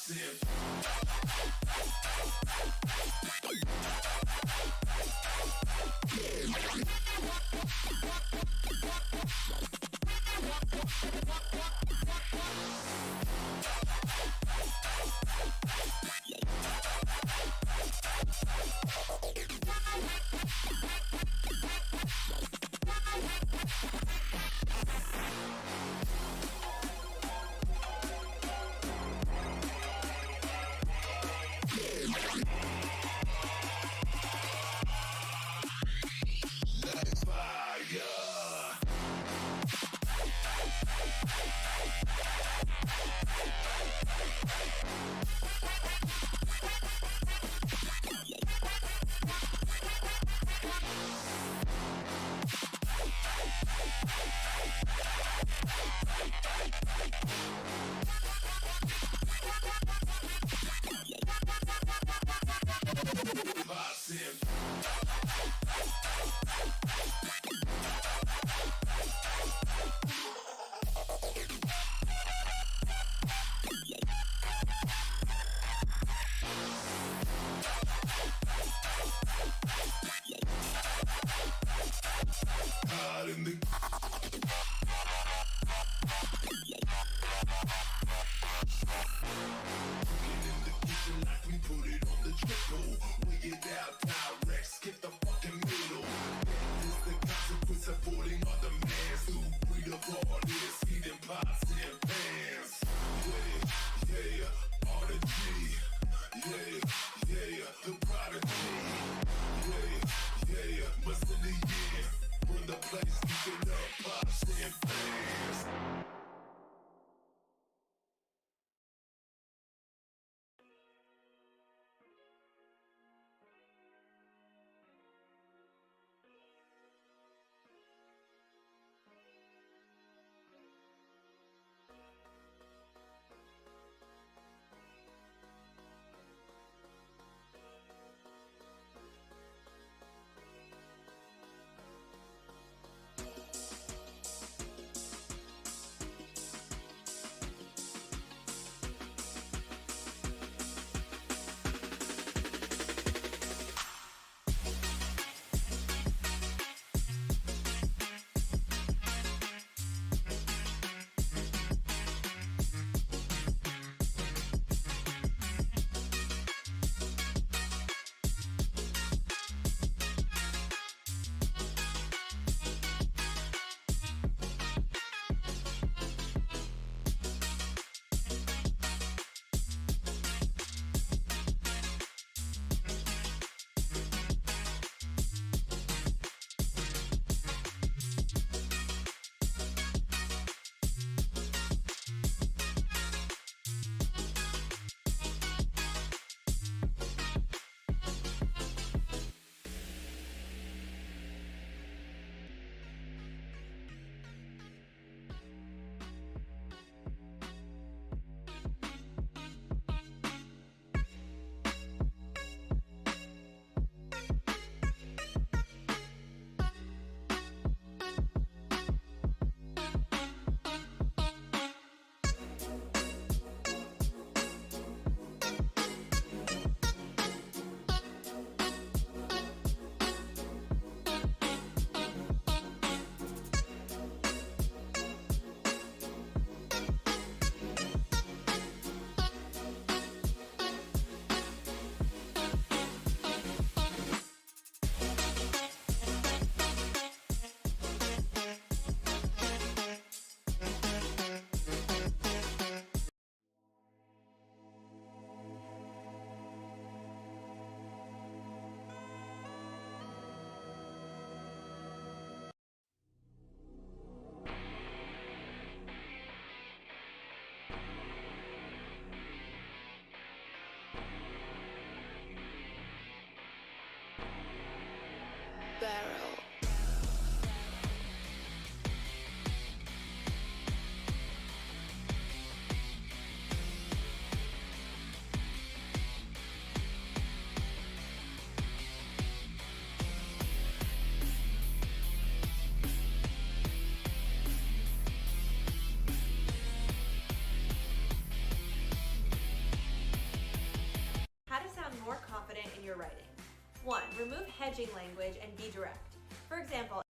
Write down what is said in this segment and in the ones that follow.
massive. 1. Remove hedging language and be direct. For example,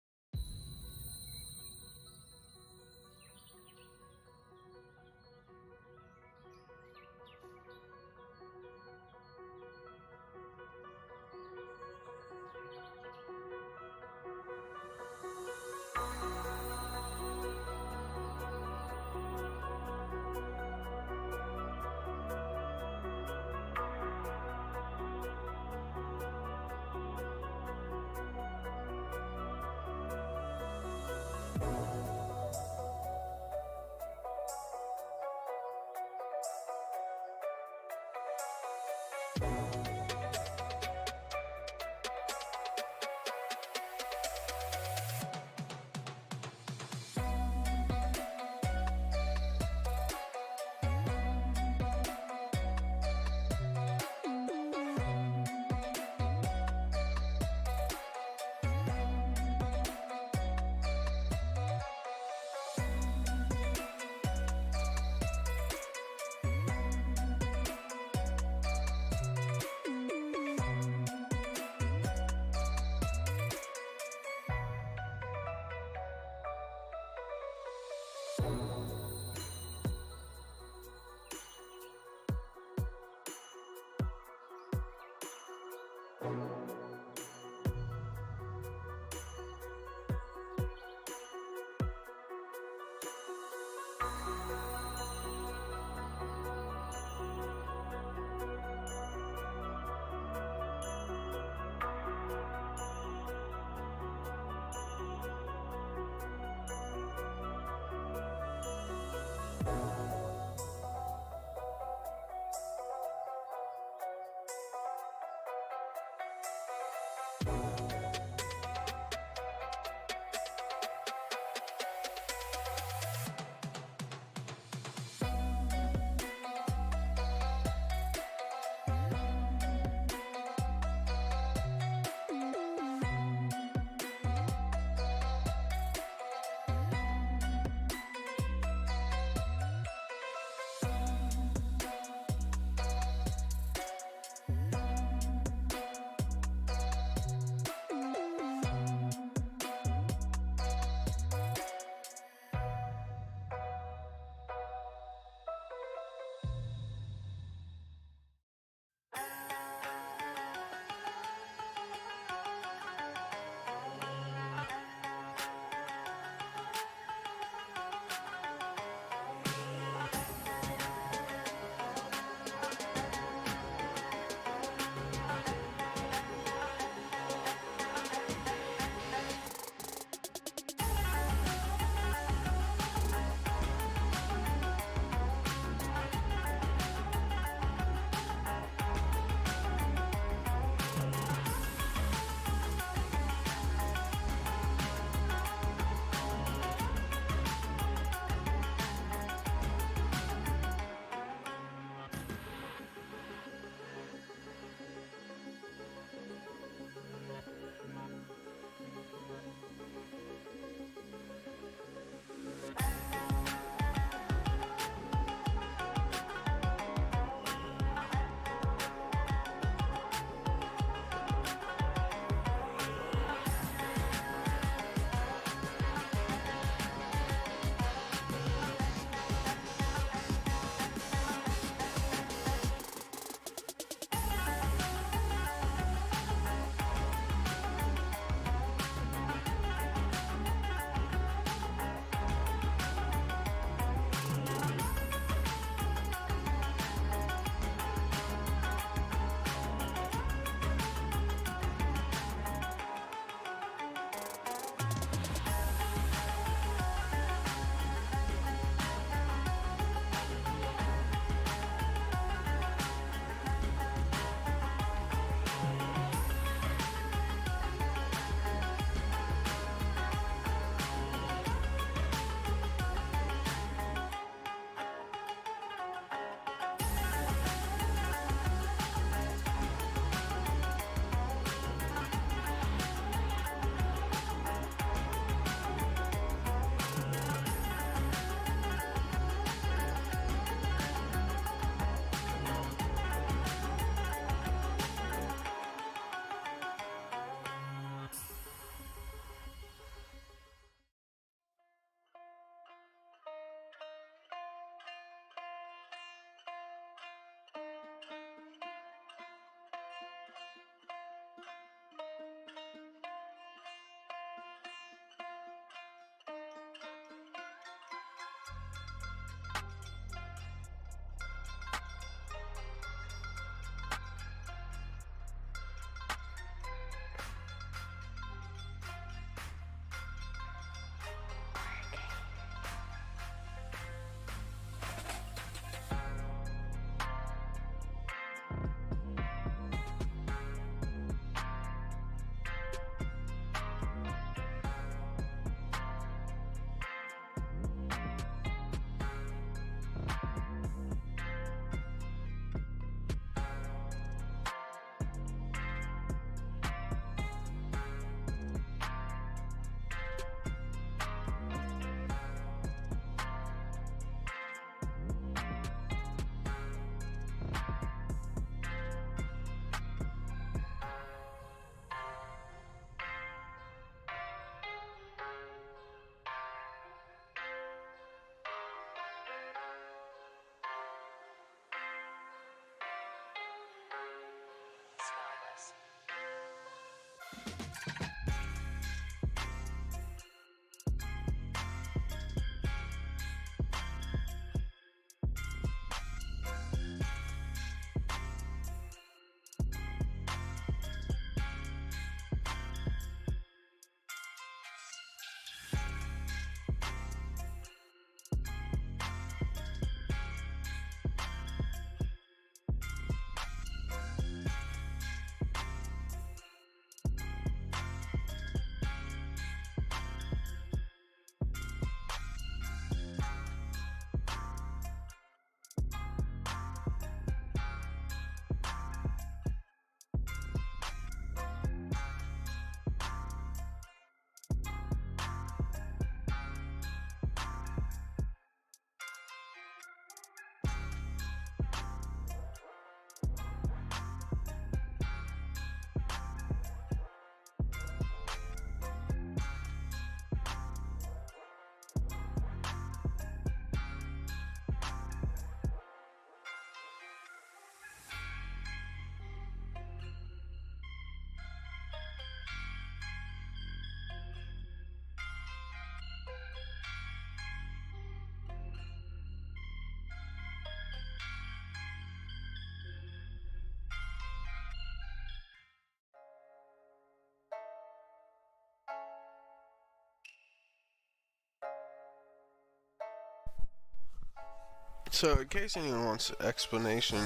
So, in case anyone wants an explanation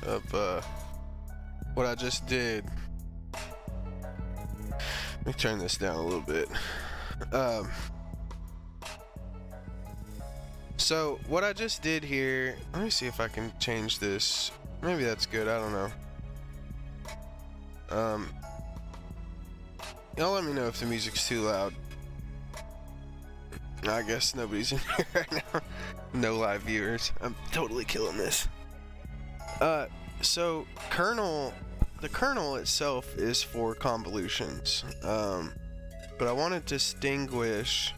of what I just did, let me turn this down a little bit. So, what I just did here, let me see if I can change this. Maybe that's good, I don't know. Y'all let me know if the music's too loud. I guess nobody's in here right now. No live viewers. I'm totally killing this. So the kernel itself is for convolutions. But I want to distinguish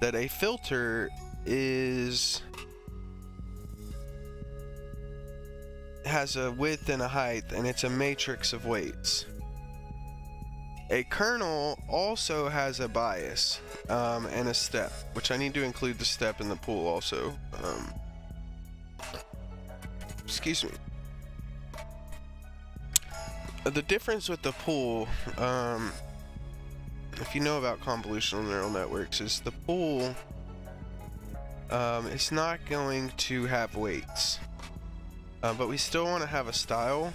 that a filter has a width and a height, and it's a matrix of weights. A kernel also has a bias and a step, which I need to include the step in the pool also. Excuse me. The difference with the pool, if you know about convolutional neural networks, is the pool it's not going to have weights, but we still want to have a style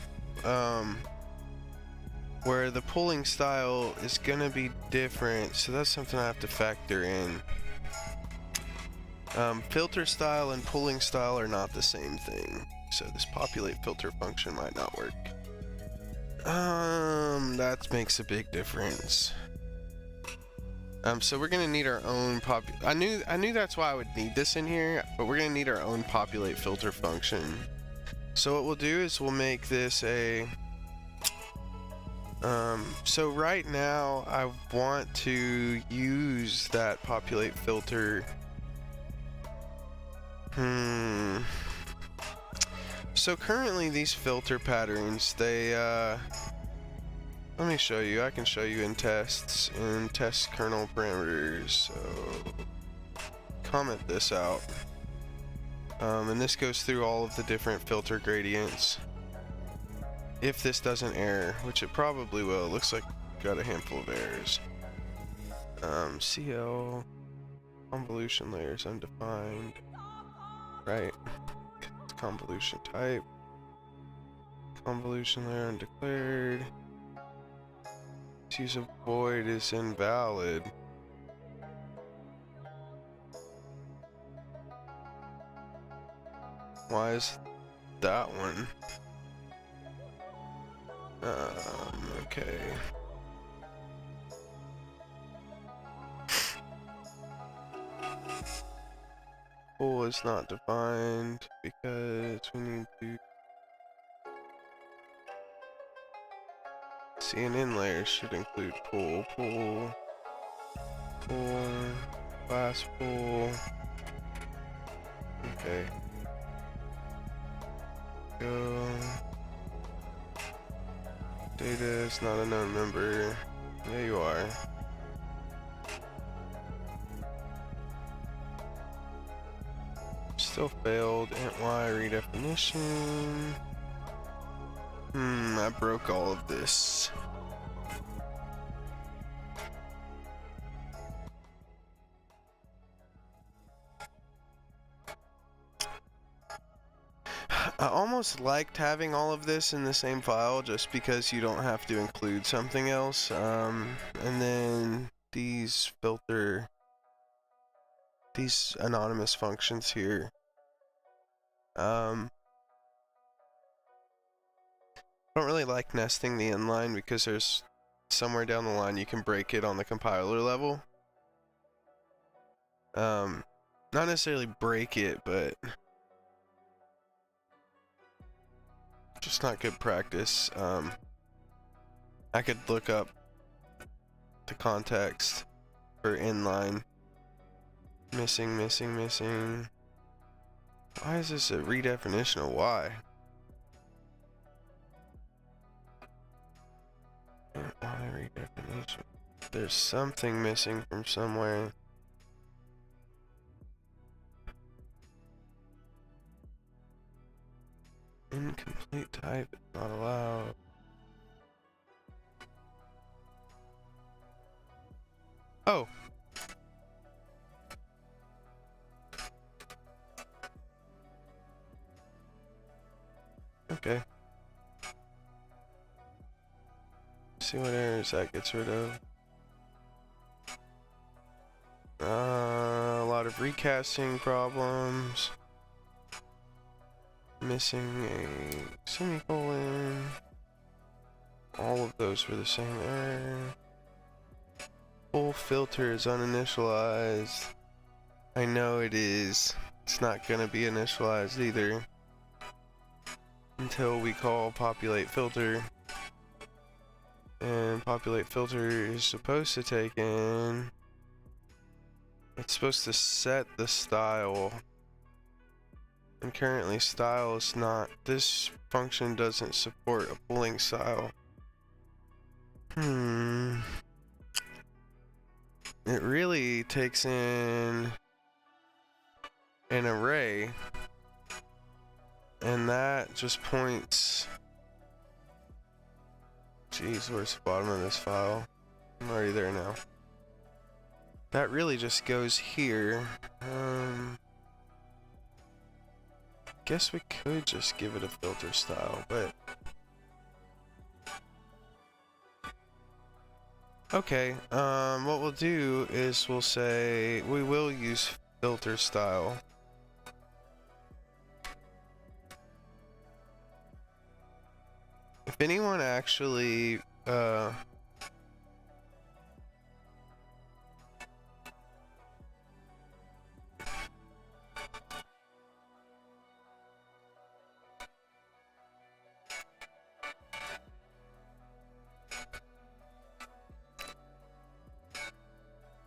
where the pooling style is going to be different, so that's something I have to factor in. Filter style and pooling style are not the same thing, so this populate filter function might not work. That makes a big difference. So we're gonna need our own I knew that's why I would need this in here, but we're gonna need our own populate filter function. So what we'll do is we'll make this a so right now I want to use that populate filter. So currently these filter patterns, they let me show you. I can show you in tests, in test kernel parameters. So comment this out. And this goes through all of the different filter gradients. If this doesn't error, which it probably will, it looks like got a handful of errors. CL convolution layers undefined. Right. Convolution type. Convolution layer undeclared. Use of void is invalid. Why is that one? Okay. Pool is not defined because we need to CNN layer should include pool, class pool. Okay. Go. Data is not a known member. Yeah, you are. Still failed. Int Y redefinition. I broke all of this. I almost liked having all of this in the same file just because you don't have to include something else. And then these anonymous functions here. I don't really like nesting the inline because there's somewhere down the line you can break it on the compiler level. Not necessarily break it, but just not good practice. I could look up the context for inline. Missing. Why is this a redefinition of Y? Y redefinition. There's something missing from somewhere. Incomplete type is not allowed. Oh. Okay. See what errors that gets rid of. A lot of recasting problems. Missing a semicolon. All of those were the same error. Full filter is uninitialized. I know it is. It's not gonna be initialized either until we call populate filter. And populate filter is supposed to take in, it's supposed to set the style, and currently style is not, this function doesn't support a pooling style. It really takes in an array, and that just points, geez, where's the bottom of this file? I'm already there now. That really just goes here. Guess we could just give it a filter style, but okay. What we'll do is we'll say we will use filter style. If anyone actually we're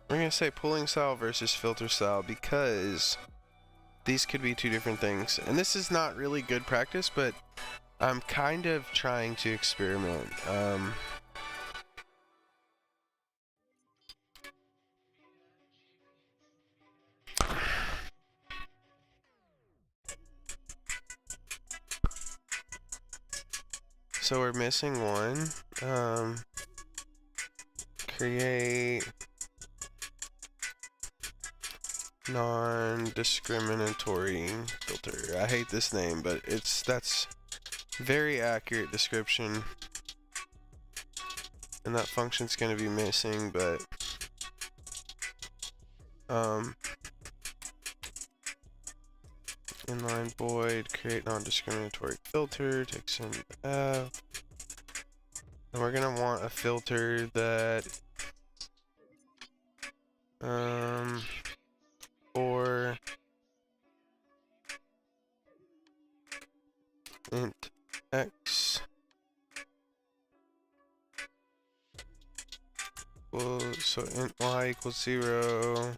gonna say pooling style versus filter style because these could be two different things. And this is not really good practice, but I'm kind of trying to experiment. So we're missing one. Create non-discriminatory filter. I hate this name, but that's very accurate description. And that function's gonna be missing, but inline void create non-discriminatory filter takes in F. And we're gonna want a filter that for int x so int y equals 0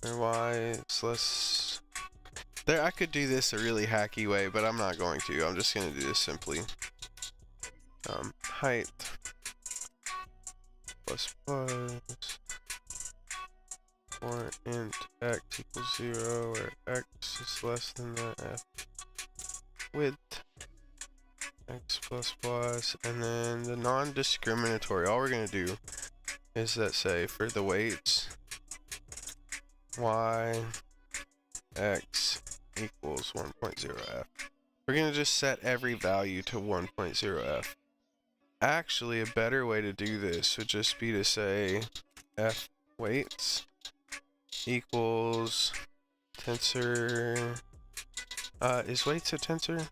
or y is less. There, I could do this a really hacky way, but I'm not going to. I'm just gonna do this simply. Height plus or int x equals 0 where x is less than the f width x plus and then the non-discriminatory. All we're gonna do is that say for the weights y x equals 1.0f. We're gonna just set every value to 1.0f. Actually, a better way to do this would just be to say f weights equals tensor. Is weights a tensor?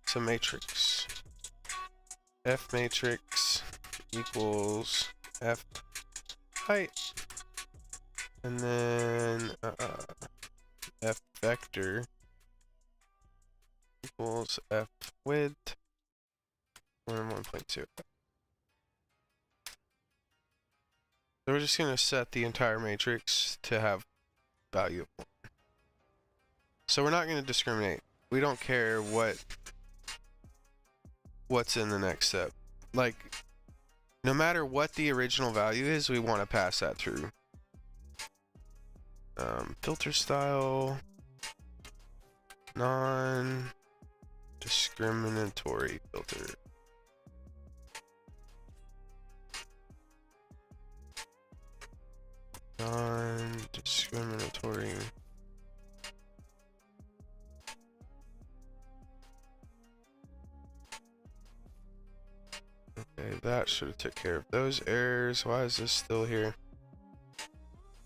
It's a matrix. F matrix equals f height, and then f vector equals f width 1.0. So we're just going to set the entire matrix to have value of 1. So we're not going to discriminate. We don't care what's in the next step. Like, no matter what the original value is, we want to pass that through. Filter style, non-discriminatory filter. Non-discriminatory. Okay, that should have took care of those errors. Why is this still here?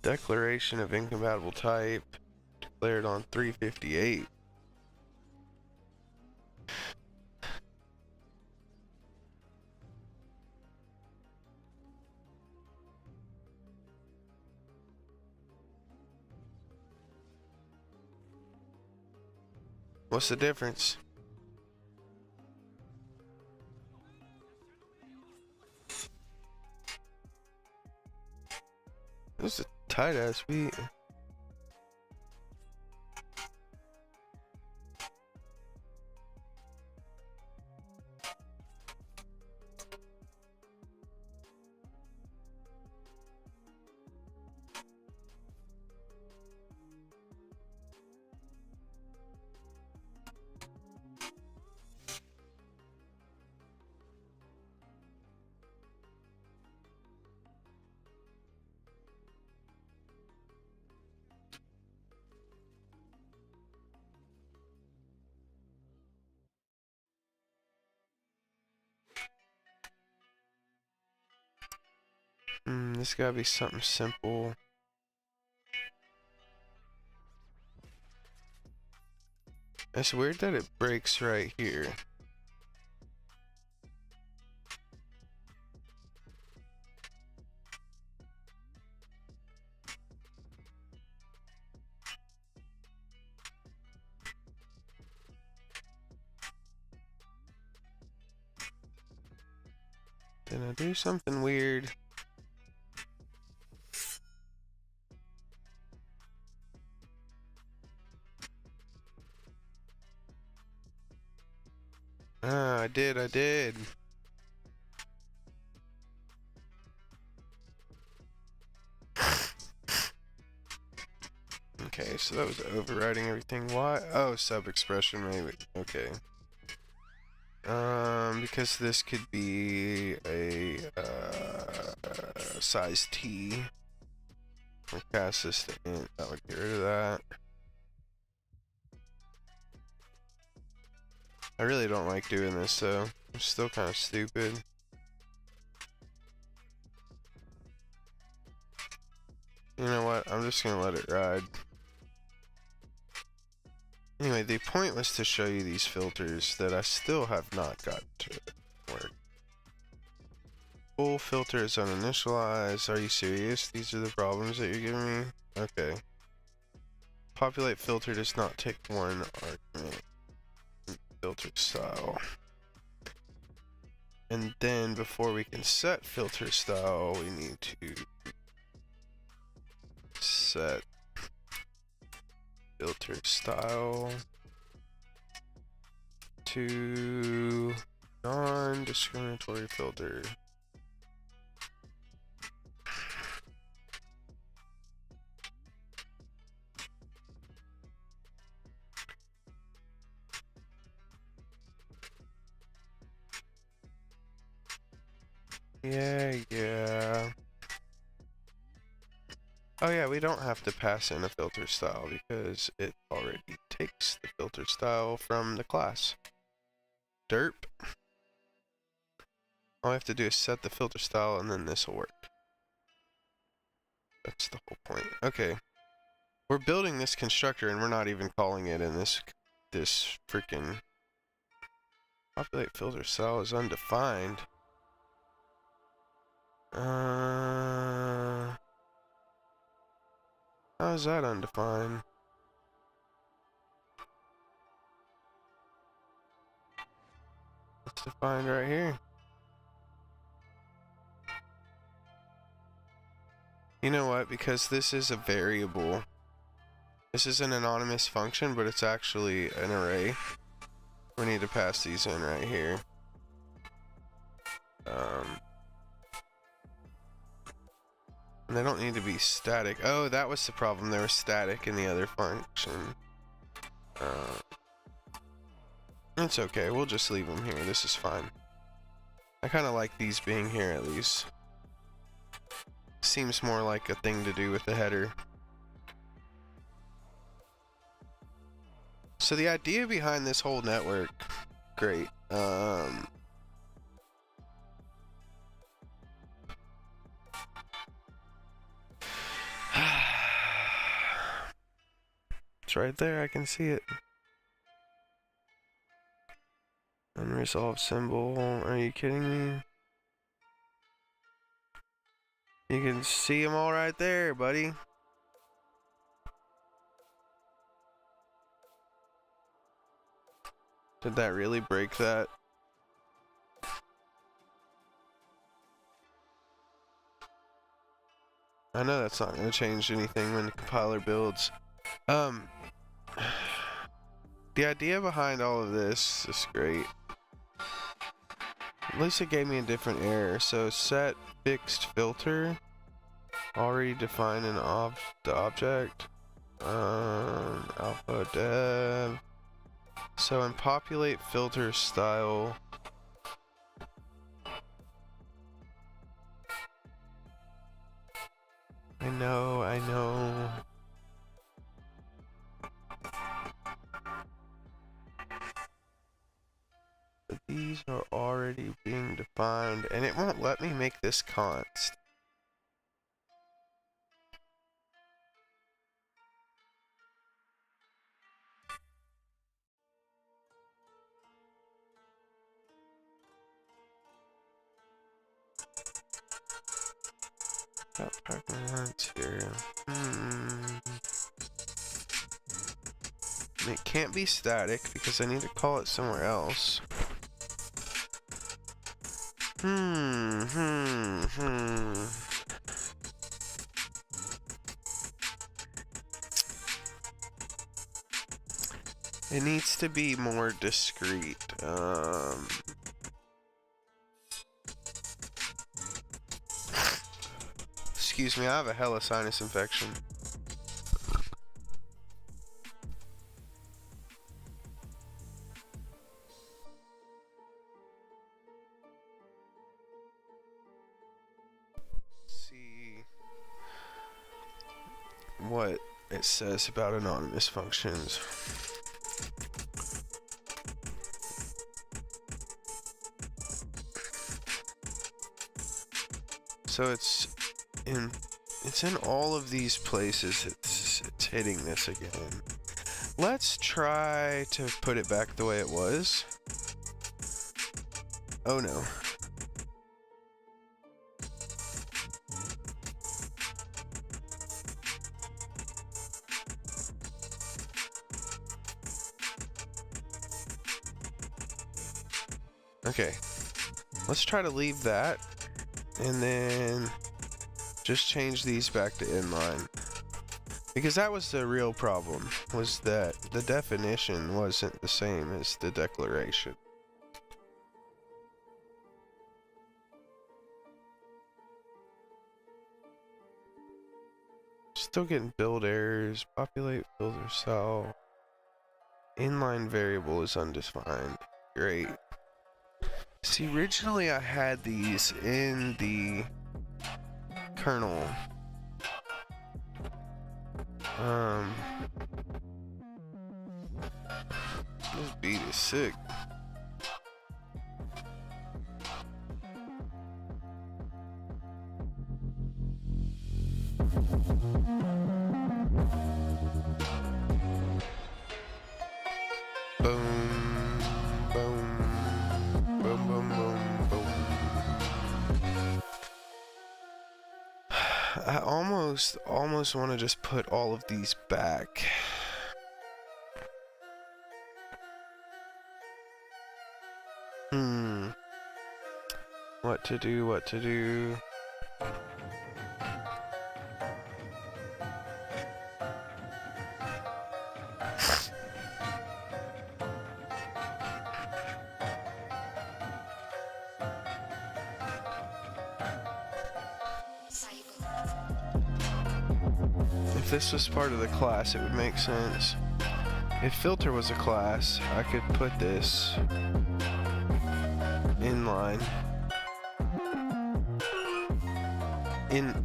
Declaration of incompatible type declared on 358. What's the difference? This is a tight ass beat. This gotta be something simple. It's weird that it breaks right here. Did I do something weird? Ah, I did. Okay, so that was overriding everything. Why? Oh, sub-expression maybe. Okay. Because this could be a size T. We'll cast this to int. That would get rid of that. I really don't like doing this though. I'm still kind of stupid. You know what? I'm just gonna let it ride. Anyway, the point was to show you these filters that I still have not got to work. Full filter is uninitialized. Are you serious? These are the problems that you're giving me? Okay. Populate filter does not take one argument. Filter style. And then before we can set filter style, we need to set filter style to non-discriminatory filter. Yeah. Oh yeah, we don't have to pass in a filter style because it already takes the filter style from the class. Derp. All I have to do is set the filter style and then this will work. That's the whole point. Okay. We're building this constructor and we're not even calling it in this freaking populate filter style is undefined. How is that undefined? It's defined right here. You know what? Because this is a variable. This is an anonymous function, but it's actually an array. We need to pass these in right here. And they don't need to be static. Oh, that was the problem. They were static in the other function. It's okay. We'll just leave them here. This is fine. I kind of like these being here at least. Seems more like a thing to do with the header. So the idea behind this whole network, great. It's right there, I can see it. Unresolved symbol, are you kidding me? You can see them all right there, buddy. Did that really break that? I know that's not going to change anything when the compiler builds. The idea behind all of this is great. At least it gave me a different error. So set fixed filter. Already define an the object. Alpha dev. So in populate filter style. I know. But these are already being defined, and it won't let me make this const. Got parking lots here. It can't be static because I need to call it somewhere else. It needs to be more discreet. Excuse me, I have a hella sinus infection. See what it says about anonymous functions. So it's in all of these places. It's hitting this again. Let's try to put it back the way it was. Oh no. Okay. Let's try to leave that and then just change these back to inline. Because that was the real problem, was that the definition wasn't the same as the declaration. Still getting build errors, populate filter cell. Inline variable is undefined. Great. See, originally I had these in the kernel. This beat is sick. Boom, boom, boom, boom, boom, boom. I almost want to just put all of these back. What to do, what to do. If this was part of the class, it would make sense. If filter was a class, I could put this inline.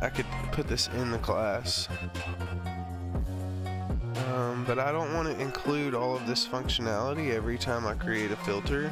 I could put this in the class. But I don't want to include all of this functionality every time I create a filter.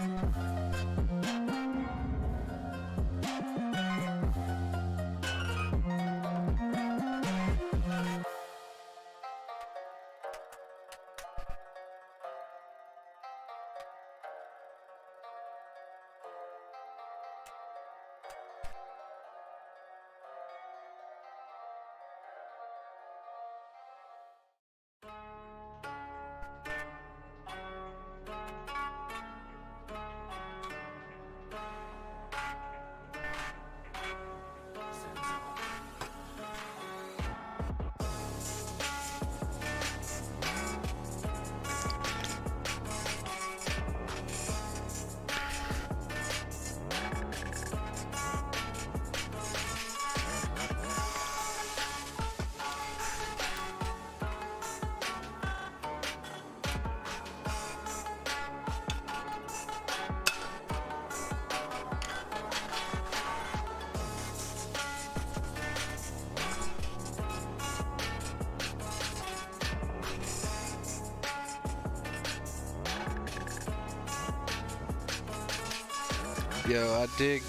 Yo, I dig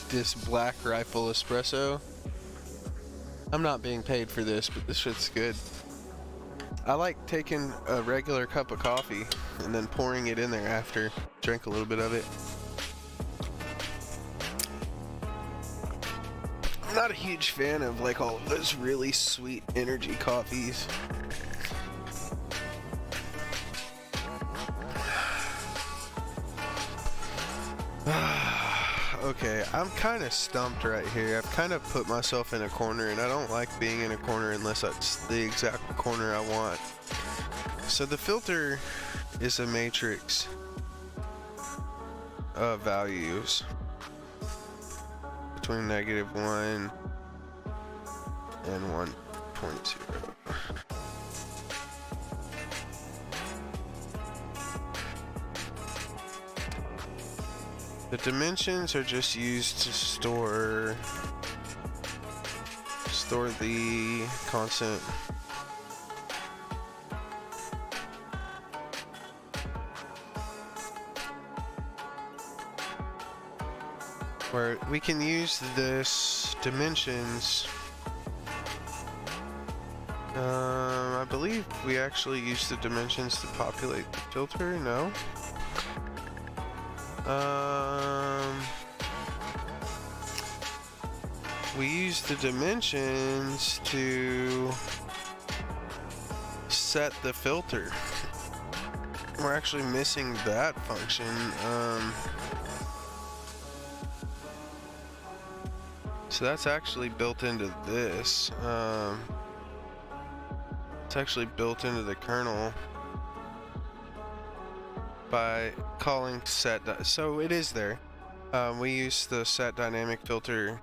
this Black Rifle espresso. I'm not being paid for this, but this shit's good. I like taking a regular cup of coffee and then pouring it in there after. Drink a little bit of it. I'm not a huge fan of like all of those really sweet energy coffees. Okay, I'm kind of stumped right here. I've kind of put myself in a corner, and I don't like being in a corner unless that's the exact corner I want. So the filter is a matrix of values between -1 and 1.0. The dimensions are just used to store the constant where we can use this dimensions. I believe we actually use the dimensions to populate the filter. No. We use the dimensions to set the filter. We're actually missing that function. So that's actually built into this. It's actually built into the kernel by calling set. So it is there. We use the set dynamic filter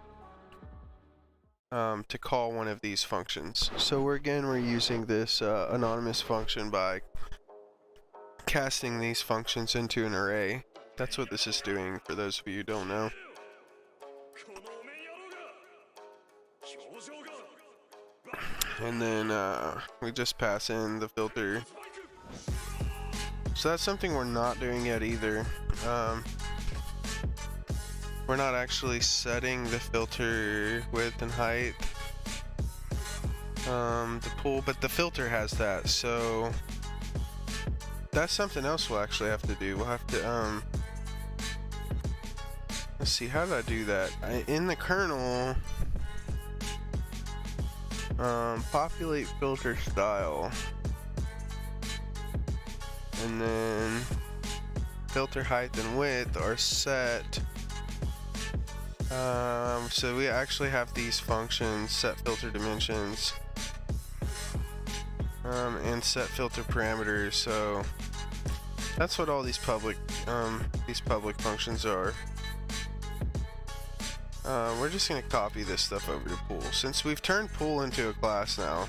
to call one of these functions. So we're using this anonymous function by casting these functions into an array. That's what this is doing, for those of you who don't know. And then we just pass in the filter. So that's something we're not doing yet either. We're not actually setting the filter width and height, the pool, but the filter has that. So that's something else we'll actually have to do. We'll have to, let's see, how did I do that? In the kernel, populate filter style, and then filter height and width are set. So we actually have these functions, set filter dimensions, and set filter parameters. So that's what all these public functions are. We're just gonna copy this stuff over to pool, since we've turned pool into a class now.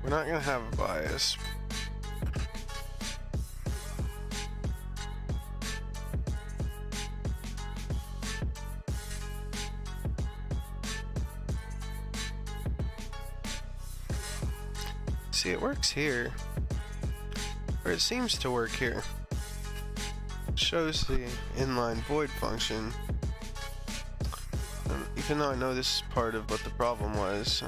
We're not gonna have a bias. See, it works here, or it seems to work here. It shows the inline void function. Even though I know this is part of what the problem was,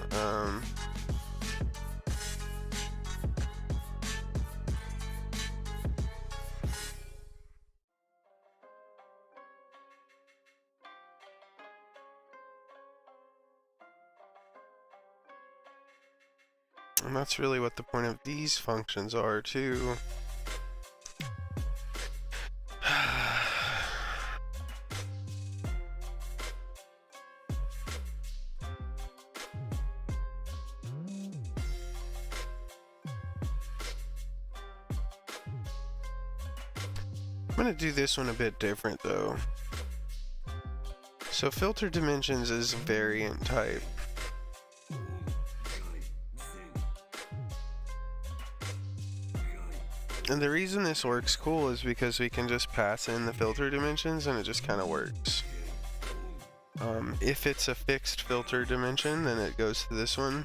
and that's really what the point of these functions are too. I'm gonna do this one a bit different though. So filter dimensions is variant type. And the reason this works cool is because we can just pass in the filter dimensions and it just kind of works. If it's a fixed filter dimension, then it goes to this one.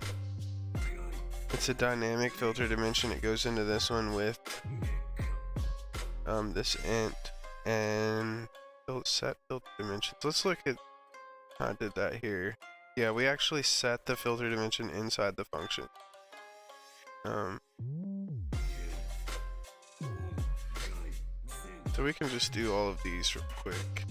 It's a dynamic filter dimension, it goes into this one with this int and set filter dimensions. Let's look at how I did that here. Yeah, we actually set the filter dimension inside the function. So we can just do all of these real quick.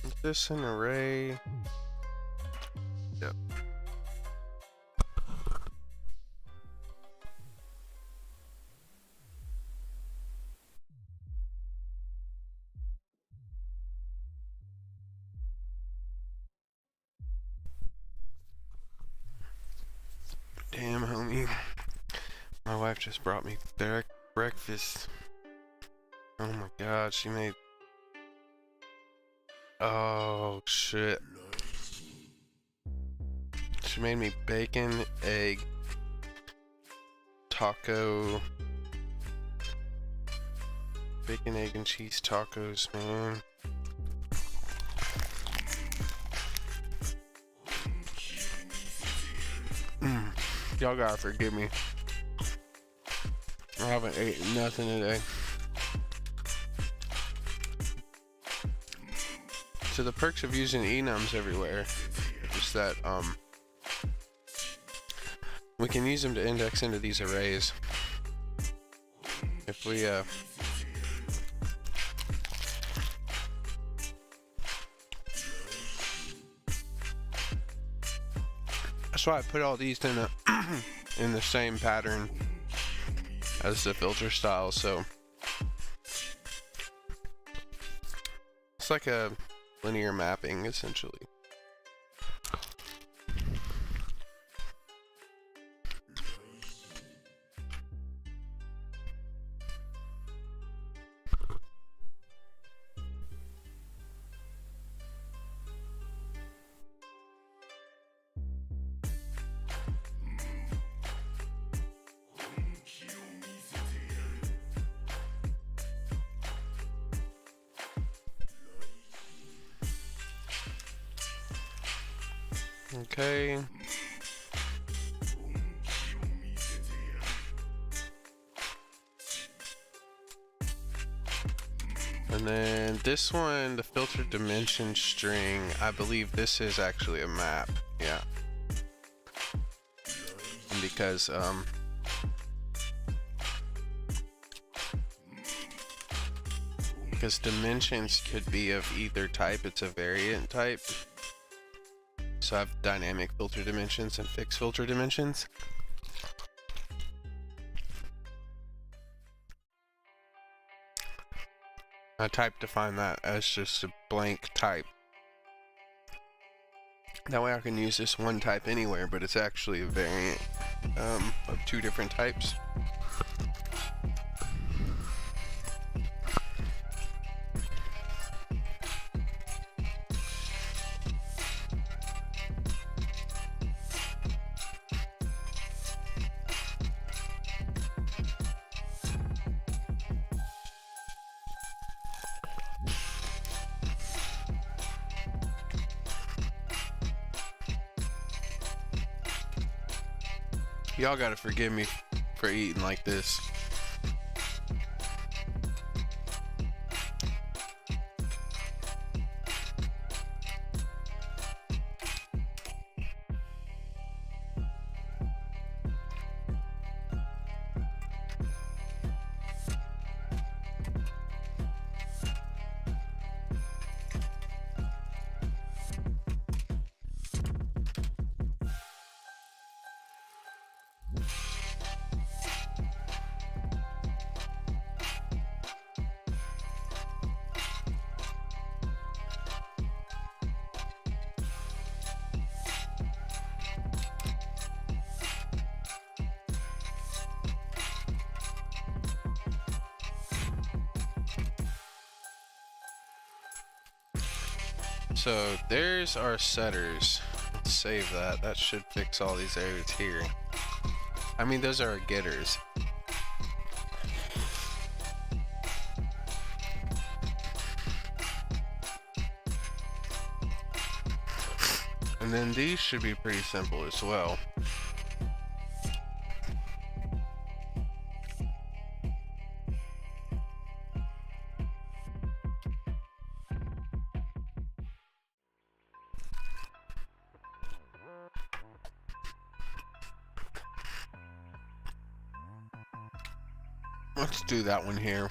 Is this an array? Yep. Damn, homie. My wife just brought me breakfast. Oh my god, she made... Oh, shit. She made me bacon, egg, taco... Bacon, egg, and cheese tacos, man. Y'all gotta forgive me. I haven't eaten nothing today. So the perks of using enums everywhere is that we can use them to index into these arrays. If we that's why I put all these in a in the same pattern as the filter style, so it's like a linear mapping essentially. Okay. And then this one, the filter dimension string, I believe this is actually a map. Yeah. And because dimensions could be of either type, it's a variant type. So I have dynamic filter dimensions and fixed filter dimensions. I type define that as just a blank type. That way I can use this one type anywhere, but it's actually a variant of two different types. Y'all gotta forgive me for eating like this. So there's our setters. Let's save that. That should fix all these errors here. I mean, those are our getters. And then these should be pretty simple as well. Let's do that one here.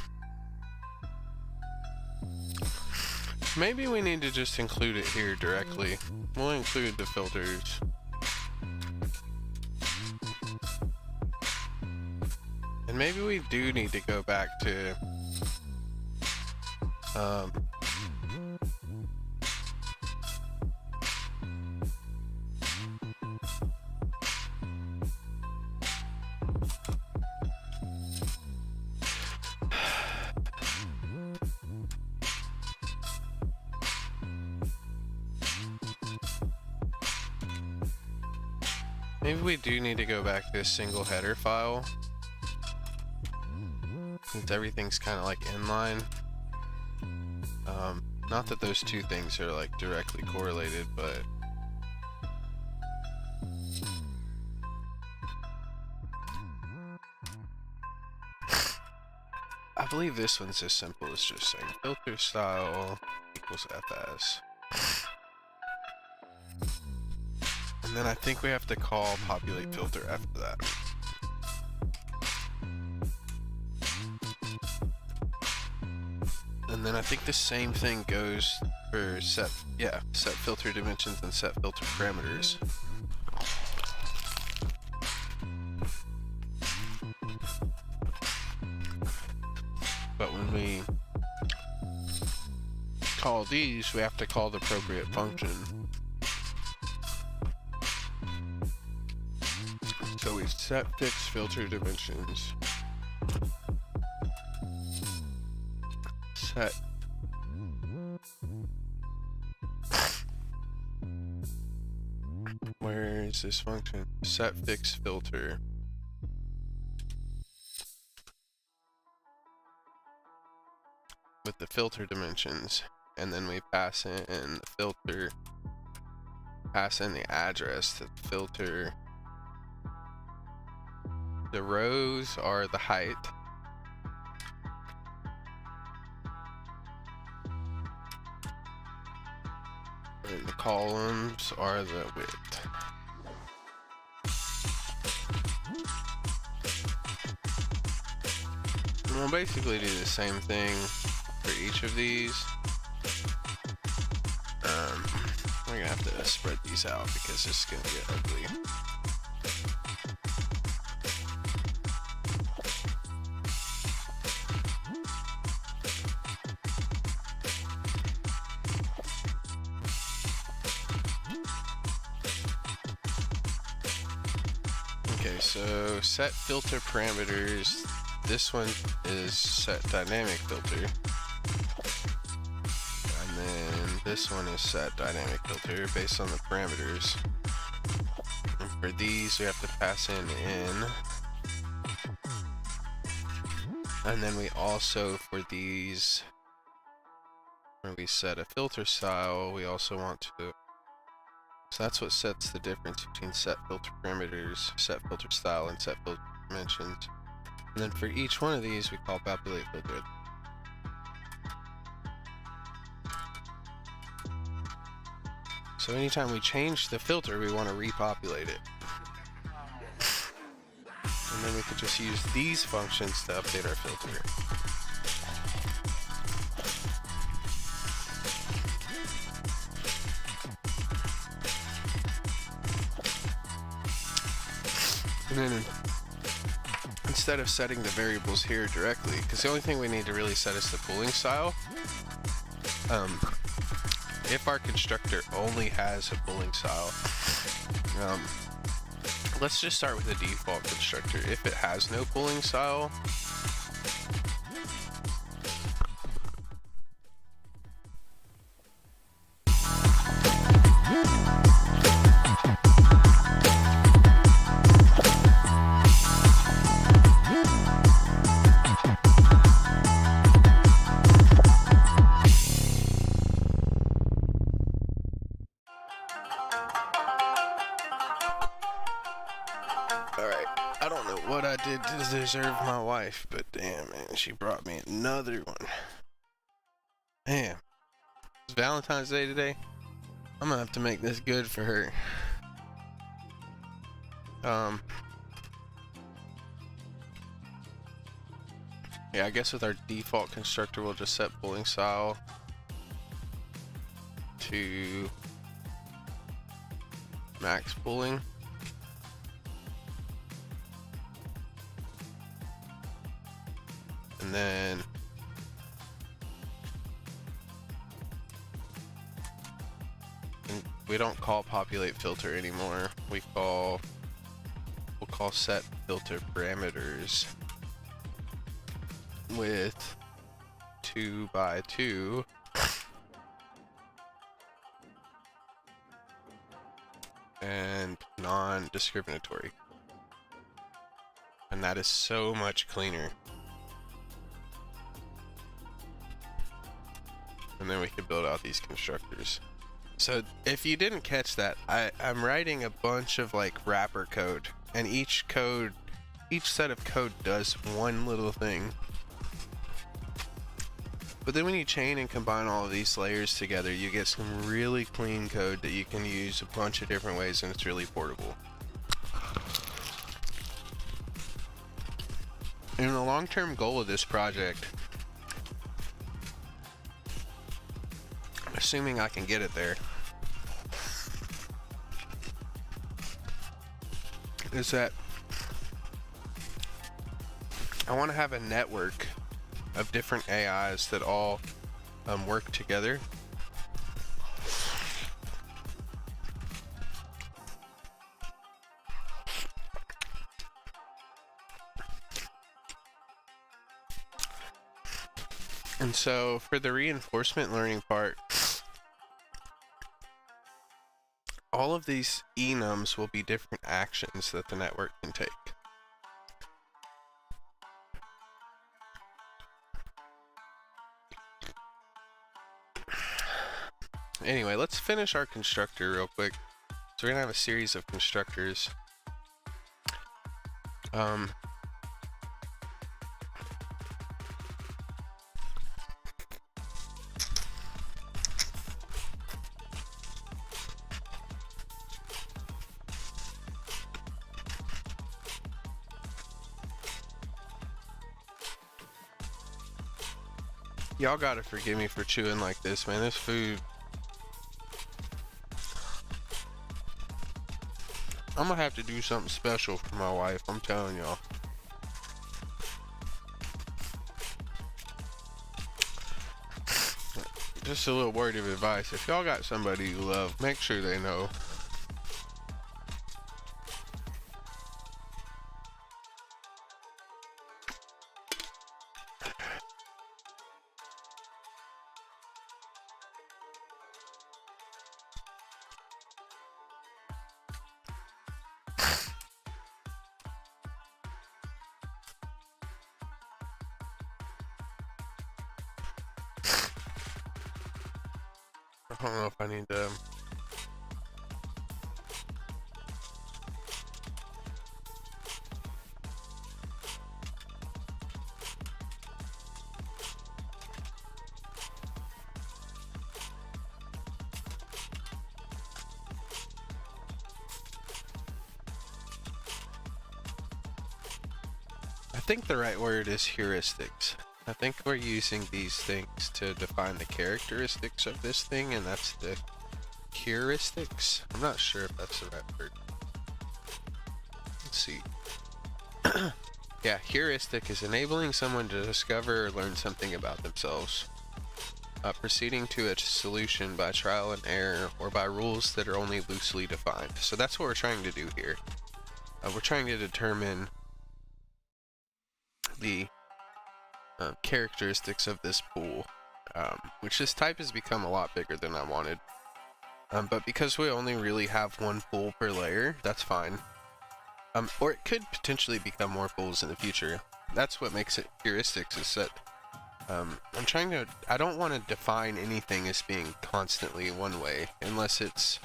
Maybe we need to just include it here directly. We'll include the filters. And maybe we do need to go back to maybe we do need to go back to a single header file, since everything's kind of like inline. Not that those two things are like directly correlated, but I believe this one's as simple as just saying filter style equals fs. And then I think we have to call populate filter after that. And then I think the same thing goes for set filter dimensions and set filter parameters. But when we call these, we have to call the appropriate function. So we set fixed filter dimensions. Set where is this function? Set fixed filter. With the filter dimensions, and then we pass in the filter, pass in the address to the filter. The rows are the height. And the columns are the width. And we'll basically do the same thing for each of these. We're gonna have to spread these out because it's gonna get ugly. Okay, so set filter parameters. This one is set dynamic filter. And then this one is set dynamic filter based on the parameters. And for these, we have to pass in. And then we also, for these, when we set a filter style, we also want to. So that's what sets the difference between set filter parameters, set filter style, and set filter dimensions. And then for each one of these, we call populate filter. So anytime we change the filter, we want to repopulate it. And then we could just use these functions to update our filter. And then instead of setting the variables here directly, because the only thing we need to really set is the pooling style. If our constructor only has a pooling style, let's just start with the default constructor. If it has no pooling style, Alright, I don't know what I did to deserve my wife, but damn, man, she brought me another one. Man, it's Valentine's Day today. I'm gonna have to make this good for her. Yeah, I guess with our default constructor, we'll just set pooling style to max pooling. And then we don't call populate filter anymore. We'll call set filter parameters with 2 by 2 and non-discriminatory. And that is so much cleaner. And then we can build out these constructors. So if you didn't catch that, I'm writing a bunch of like wrapper code, and each set of code does one little thing. But then when you chain and combine all of these layers together, you get some really clean code that you can use a bunch of different ways, and it's really portable. And the long-term goal of this project, assuming I can get it there, is that I want to have a network of different AIs that all work together. And so for the reinforcement learning part, all of these enums will be different actions that the network can take. Anyway, let's finish our constructor real quick. So we're gonna have a series of constructors. Y'all gotta forgive me for chewing like this, man. This food, I'm gonna have to do something special for my wife, I'm telling y'all. Just a little word of advice. If y'all got somebody you love, make sure they know. I don't know if I need to. I think the right word is heuristics. I think we're using these things to define the characteristics of this thing, and that's the heuristics. I'm not sure if that's the right word. Let's see. Yeah, heuristic is enabling someone to discover or learn something about themselves. Proceeding to a solution by trial and error or by rules that are only loosely defined. So that's what we're trying to do here. We're trying to determine the characteristics of this pool, which this type has become a lot bigger than I wanted. But because we only really have one pool per layer, that's fine. Or it could potentially become more pools in the future. That's what makes it heuristics, is that I don't want to define anything as being constantly one way, unless it's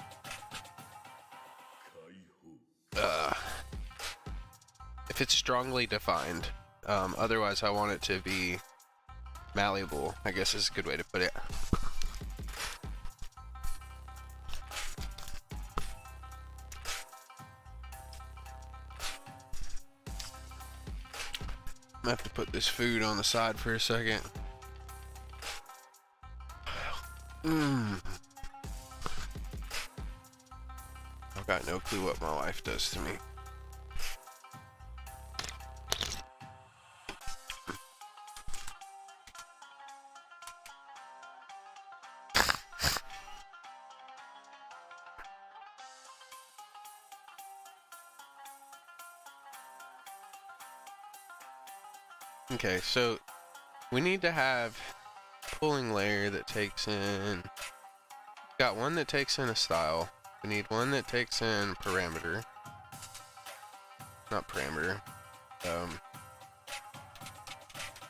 if it's strongly defined. Otherwise, I want it to be malleable, I guess is a good way to put it. I'm gonna have to put this food on the side for a second. I've got no clue what my wife does to me. Okay, so we need to have a pooling layer that takes in, got one that takes in a style. We need one that takes in parameter. Not parameter.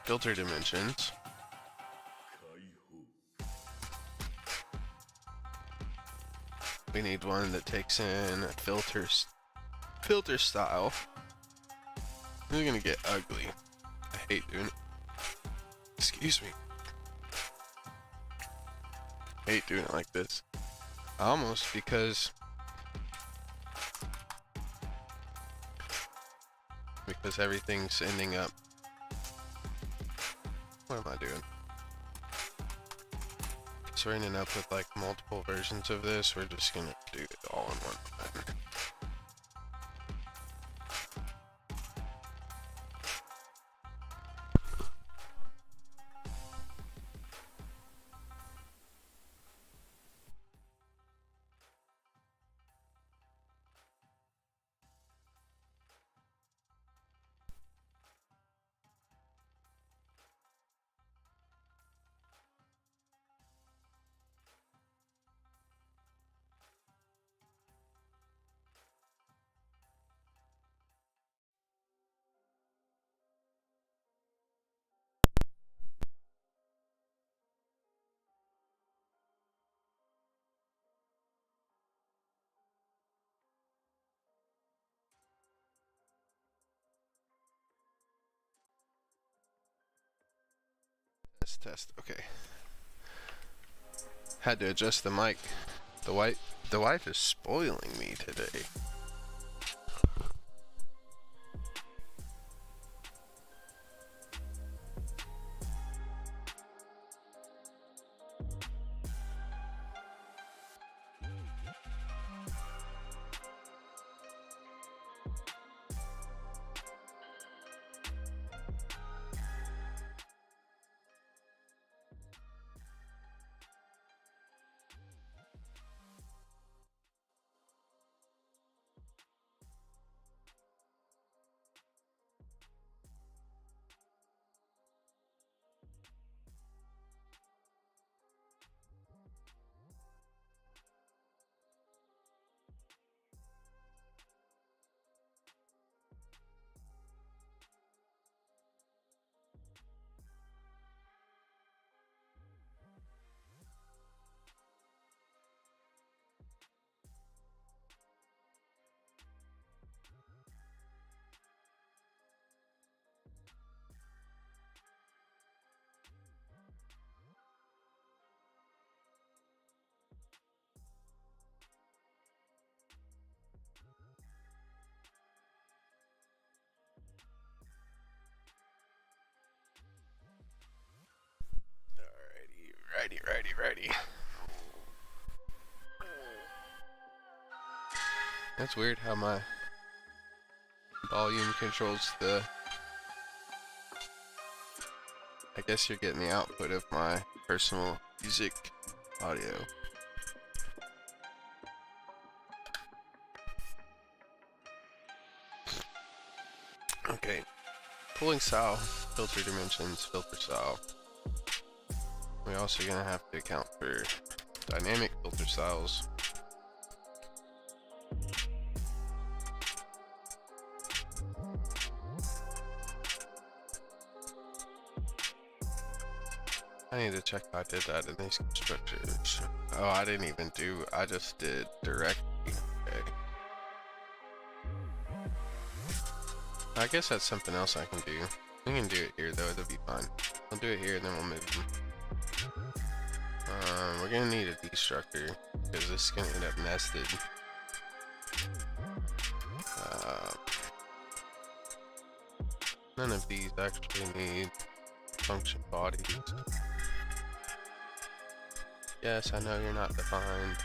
Filter dimensions. We need one that takes in filter style. This is gonna get ugly. I hate doing it. Excuse me. I hate doing it like this. Almost because everything's ending up. What am I doing? So we're ending up with like multiple versions of this. We're just gonna do it all in one time. Test. Okay. Had to adjust the mic. The wife is spoiling me today. Righty. That's weird how my volume controls the... I guess you're getting the output of my personal music audio. Okay. Pulling style, filter dimensions, filter style. We're also gonna have to account for dynamic filter styles. I need to check if I did that in these constructors. Oh, I didn't even do, I just did directly. Okay. I guess that's something else I can do. We can do it here though, it'll be fine. We'll do it here and then we'll move them. We're gonna need a destructor because this is gonna end up nested. None of these actually need function bodies. Yes, I know you're not defined.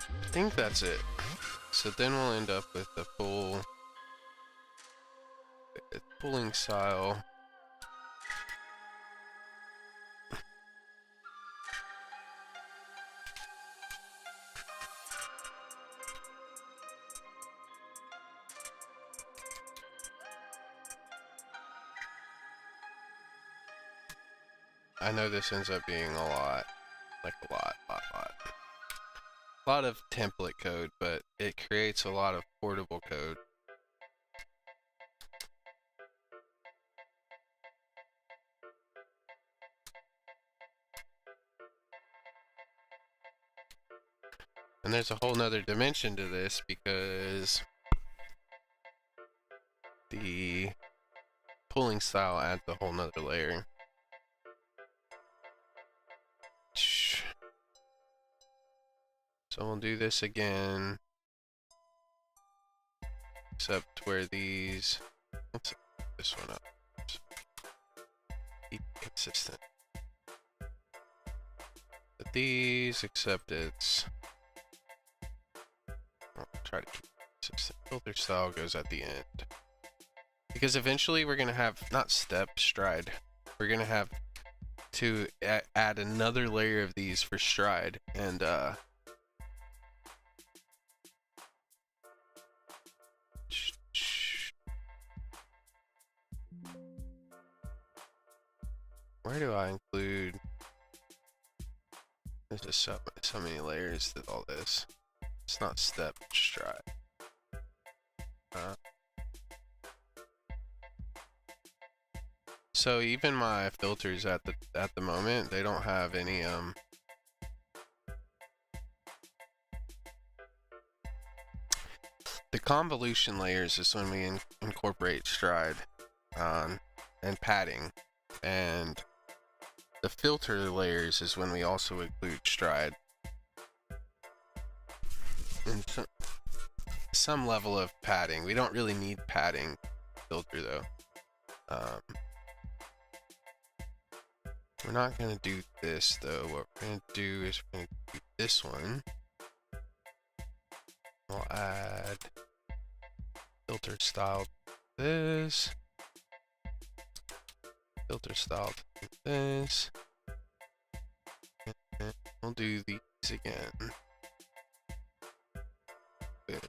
I think that's it. So then we'll end up with the full pulling style. I know this ends up being a lot, like a lot. A lot of template code, but it creates a lot of portable code. And there's a whole nother dimension to this because the pulling style adds a whole nother layer. So we'll do this again, except where these, let's set this one up, keep consistent. But these, except it's, I'll try to keep consistent. Filter style goes at the end. Because eventually we're gonna have, not step, stride, we're gonna have to add another layer of these for stride, and where do I include? There's just so many layers to all this. It's not step, stride. So even my filters at the moment, they don't have any the convolution layers is when we incorporate stride and padding, and the filter layers is when we also include stride and some level of padding. We don't really need padding filter though. We're not gonna do this though. What we're gonna do is we're gonna do this one. We'll add filter style to this. Filter style to this. And we'll do these again. With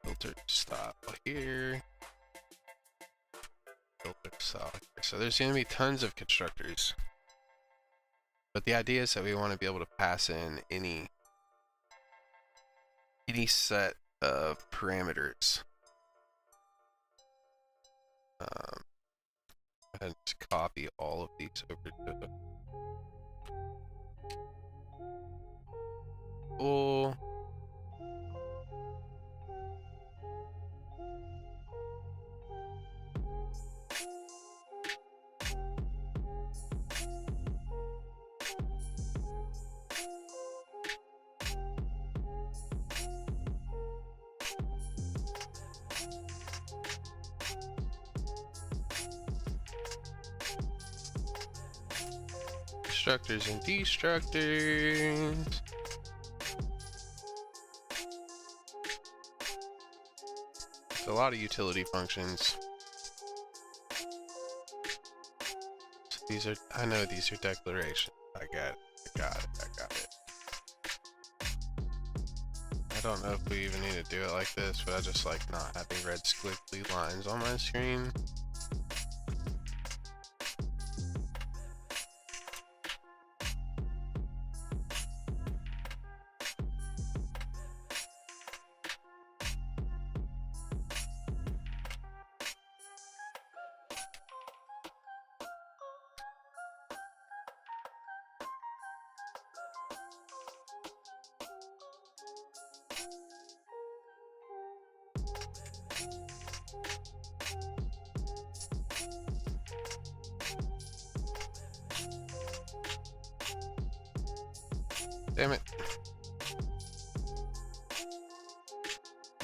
filter style here. Filter style here. So there's gonna be tons of constructors. But the idea is that we want to be able to pass in any set of parameters. Go ahead and just copy all of these over to full. Constructors and destructors. It's a lot of utility functions. So these are, I know these are declarations. I got it. I don't know if we even need to do it like this, but I just like not having red squiggly lines on my screen. Damn it.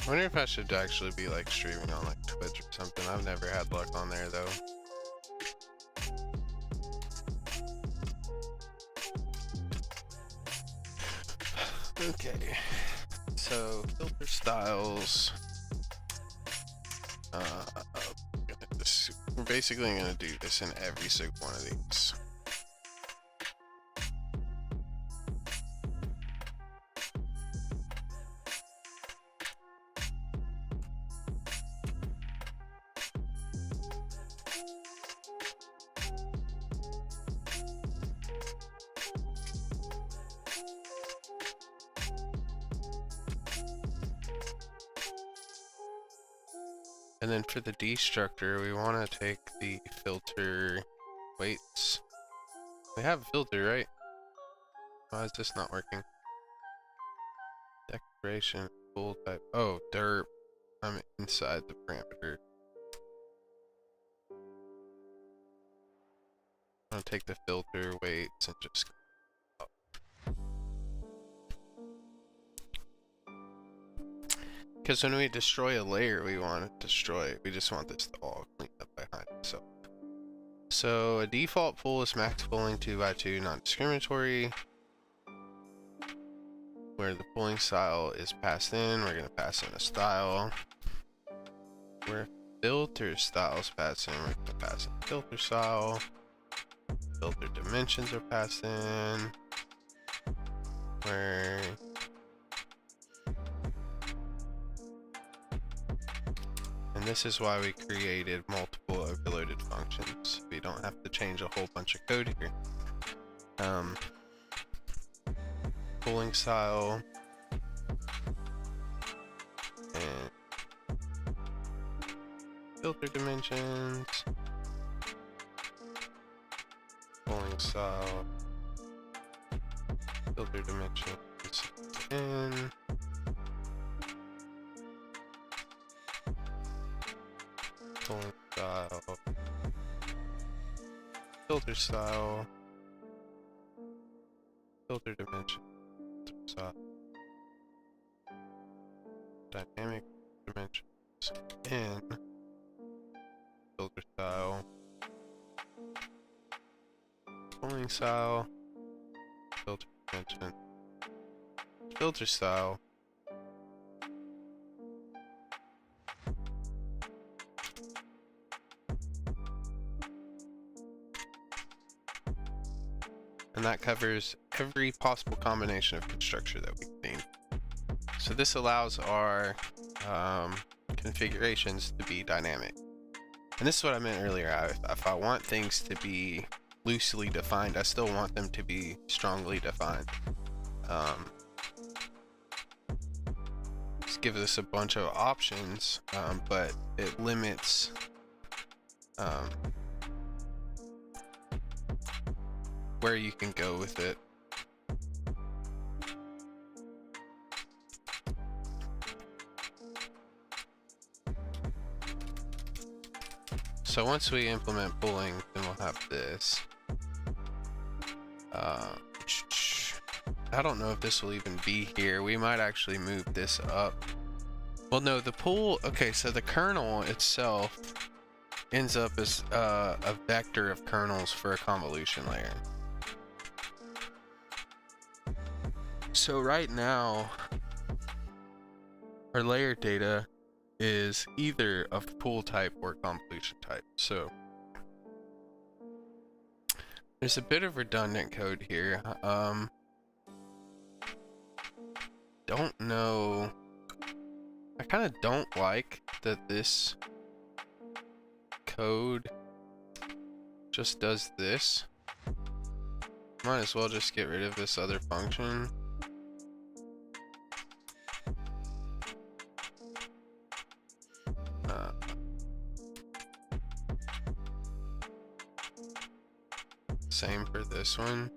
I wonder if I should actually be like streaming on like Twitch or something. I've never had luck on there though. Okay, so filter styles. We're basically gonna do this in every single one of these. And then for the destructor, we want to take the filter weights. We have a filter, right? Why is this not working? Declaration, full type. Oh, derp. I'm inside the parameter. I'm gonna take the filter weights and just. Because when we destroy a layer, we want to destroy. We just want this to all clean up behind itself. So a default pool is max pooling 2x2, non-discriminatory. Where the pooling style is passed in, we're going to pass in a style. Where filter style is passed in, we're going to pass in filter style. Filter dimensions are passed in. Where and this is why we created multiple overloaded functions. We don't have to change a whole bunch of code here. Pooling style and filter dimensions. Pooling style, filter dimensions, and pooling style, filter style, filter dimension, style, dynamic dimensions, and filter style, pooling style, filter dimension, filter style, and that covers every possible combination of constructor that we've seen. So this allows our configurations to be dynamic. And this is what I meant earlier. If I want things to be loosely defined, I still want them to be strongly defined. This gives us a bunch of options, but it limits where you can go with it. So once we implement pooling, then we'll have this. I don't know if this will even be here. We might actually move this up. Well, no, the pool, okay, so the kernel itself ends up as a vector of kernels for a convolution layer. So right now, our layer data is either of pool type or convolution type. So there's a bit of redundant code here. Don't know. I kind of don't like that this code just does this. Might as well just get rid of this other function. Same for this one.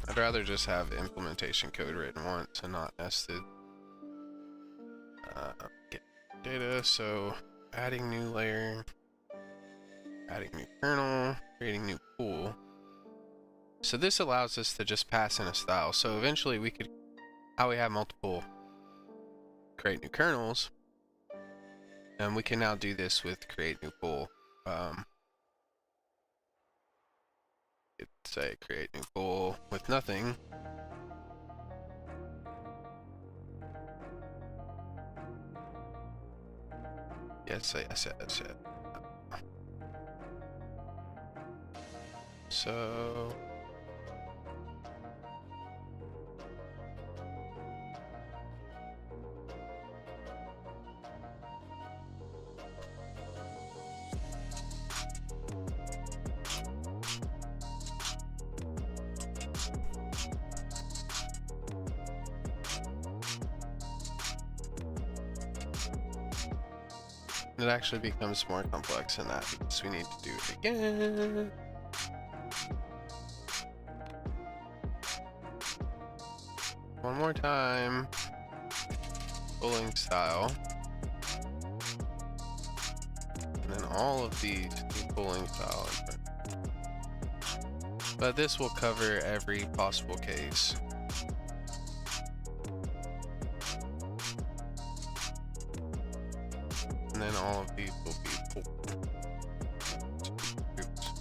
I'd rather just have implementation code written once and not nested. Get data, so adding new layer. adding new kernel, creating new pool. So this allows us to just pass in a style. So eventually we could, how we have multiple create new kernels, and we can now do this with create new pool. It'd say create new pool with nothing. Yes. So it actually becomes more complex than that because we need to do it again. One more time. Pulling style. And then all of these pulling style. But this will cover every possible case. And then all of these will be pulled. Oops.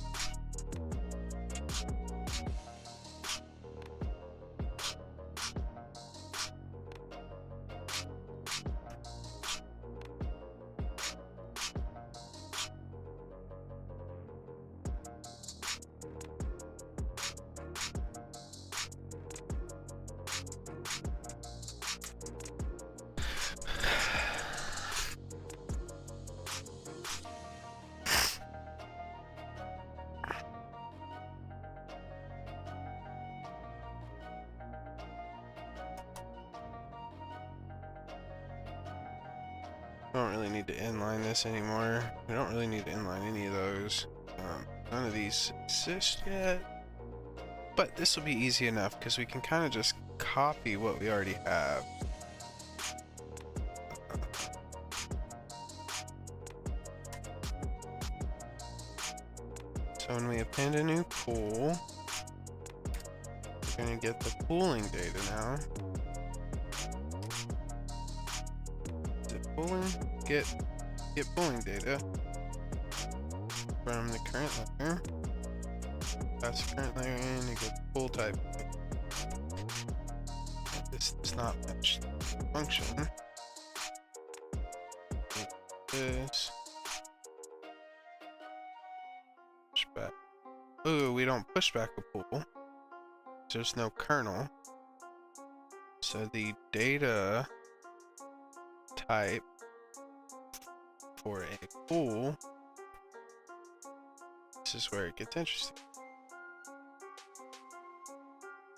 We don't really need to inline this anymore. We don't really need to inline any of those. None of these exist yet. But this will be easy enough because we can kind of just copy what we already have. So when we append a new pool, we're going to get the pooling data now. Pooling, get pooling data from the current layer. Pass the current layer in, you get the pool type. This does not match the function. Take this. Push back. Ooh, we don't push back a pool. There's no kernel. So the data type for a pool, this is where it gets interesting.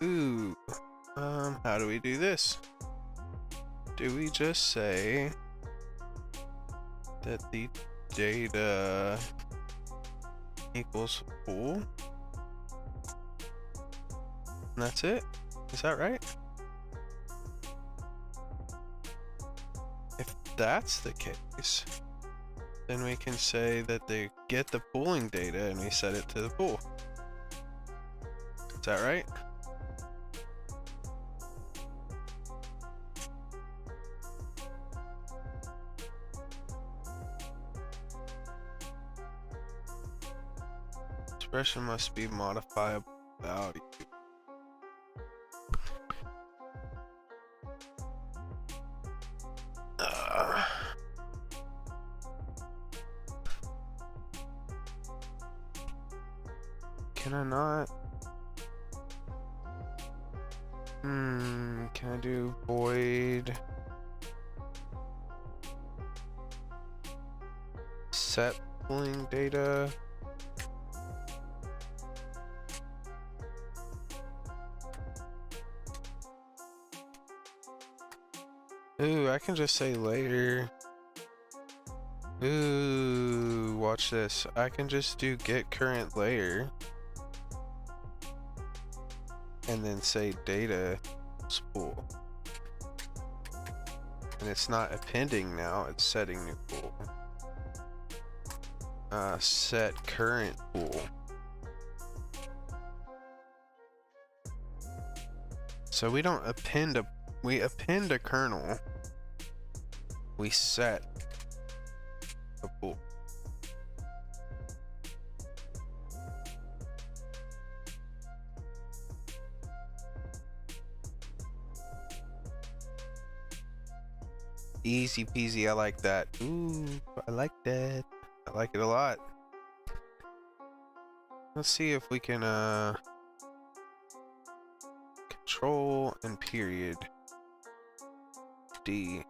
Ooh, how do we do this? Do we just say that the data equals pool? And that's it? Is that right? If that's the case, then we can say that they get the pooling data and we set it to the pool. Is that right? Expression must be modifiable value. Can I not? Can I do void set pooling data? Ooh, I can just say later. Ooh, watch this. I can just do get current layer. And then say data pool. And it's not appending now, it's setting new pool. set current pool. So we don't append a kernel. We set a pool. Easy peasy, I like that. Ooh, I like that. I like it a lot. Let's see if we can control and period D.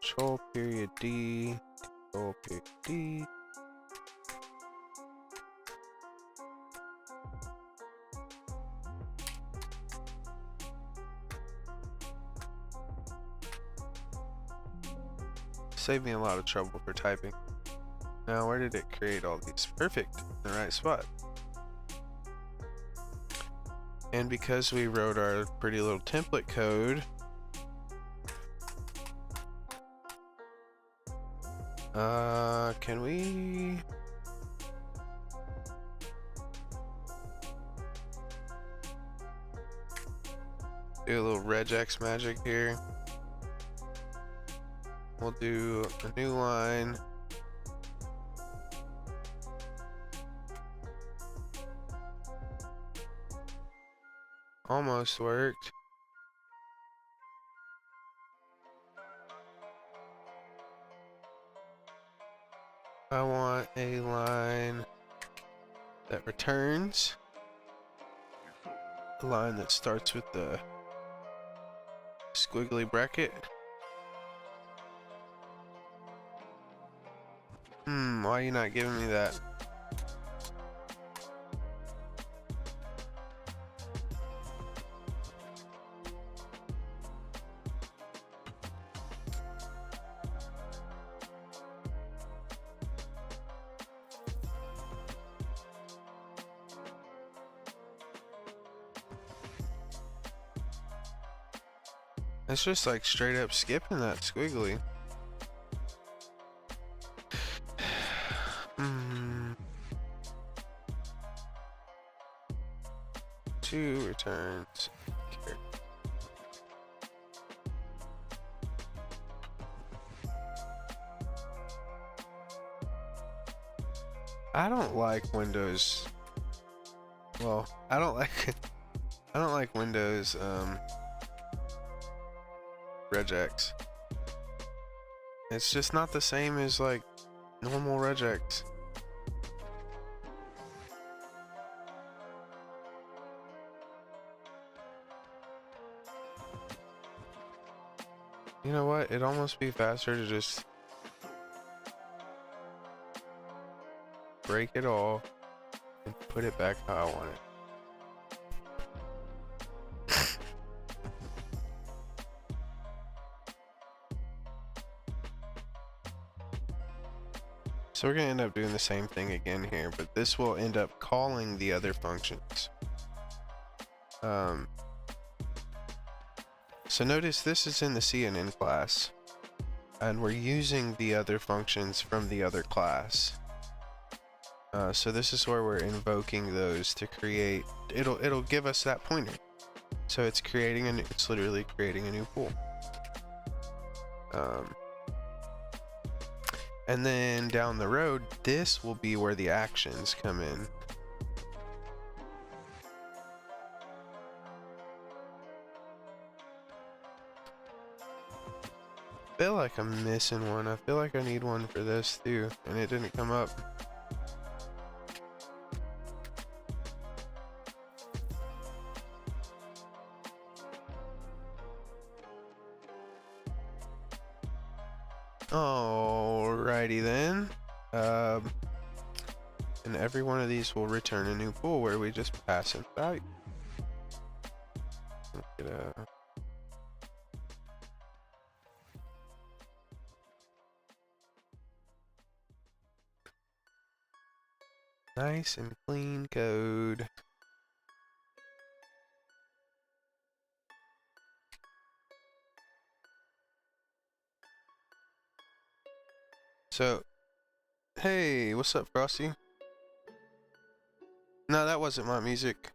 Control period D. Control period D. Save me a lot of trouble for typing. Now, where did it create all these? Perfect, in the right spot. And because we wrote our pretty little template code, can we do a little regex magic here? We'll do a new line. Almost worked. I want a line that returns. A line that starts with the squiggly bracket. Why are you not giving me that? It's just like straight up skipping that squiggly. Two returns. I don't like Windows. Well, I don't like Windows regex. It's just not the same as like normal regex. You know what? It'd almost be faster to just break it all and put it back how I want it. So we're gonna end up doing the same thing again here, but this will end up calling the other functions. So notice this is in the CNN class, and we're using the other functions from the other class. So this is where we're invoking those to create. It'll give us that pointer. So it's literally creating a new pool. And then down the road, this will be where the actions come in. I feel like I'm missing one. I feel like I need one for this too, and it didn't come up. Alrighty then. And every one of these will return a new pool where we just pass in value. Get a nice and clean code. So Hey, what's up, Frosty? No, that wasn't my music.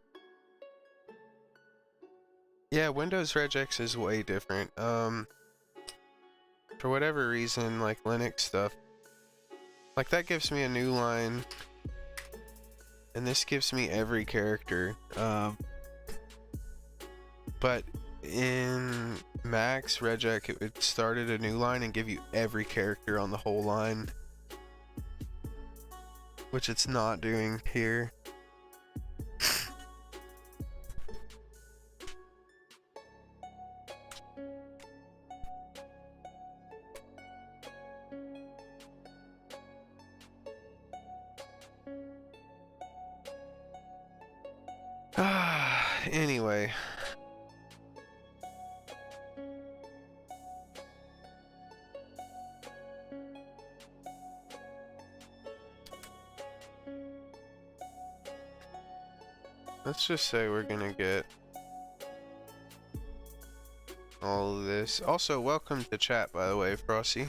Yeah, Windows regex is way different. For whatever reason, like Linux stuff, like that gives me a new line, and this gives me every character. But in Max Regec, it would start at a new line and give you every character on the whole line, which it's not doing here. Anyway. Let's just say we're gonna get all of this. Also, welcome to chat, by the way, Frosty.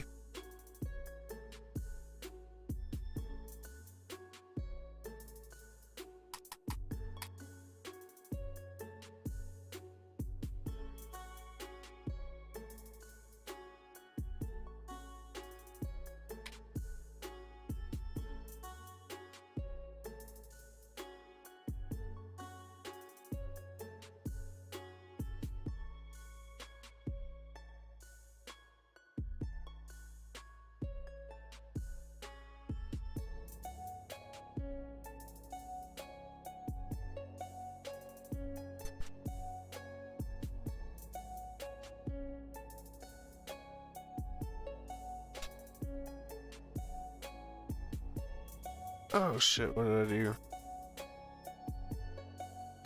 Oh shit, what did I do?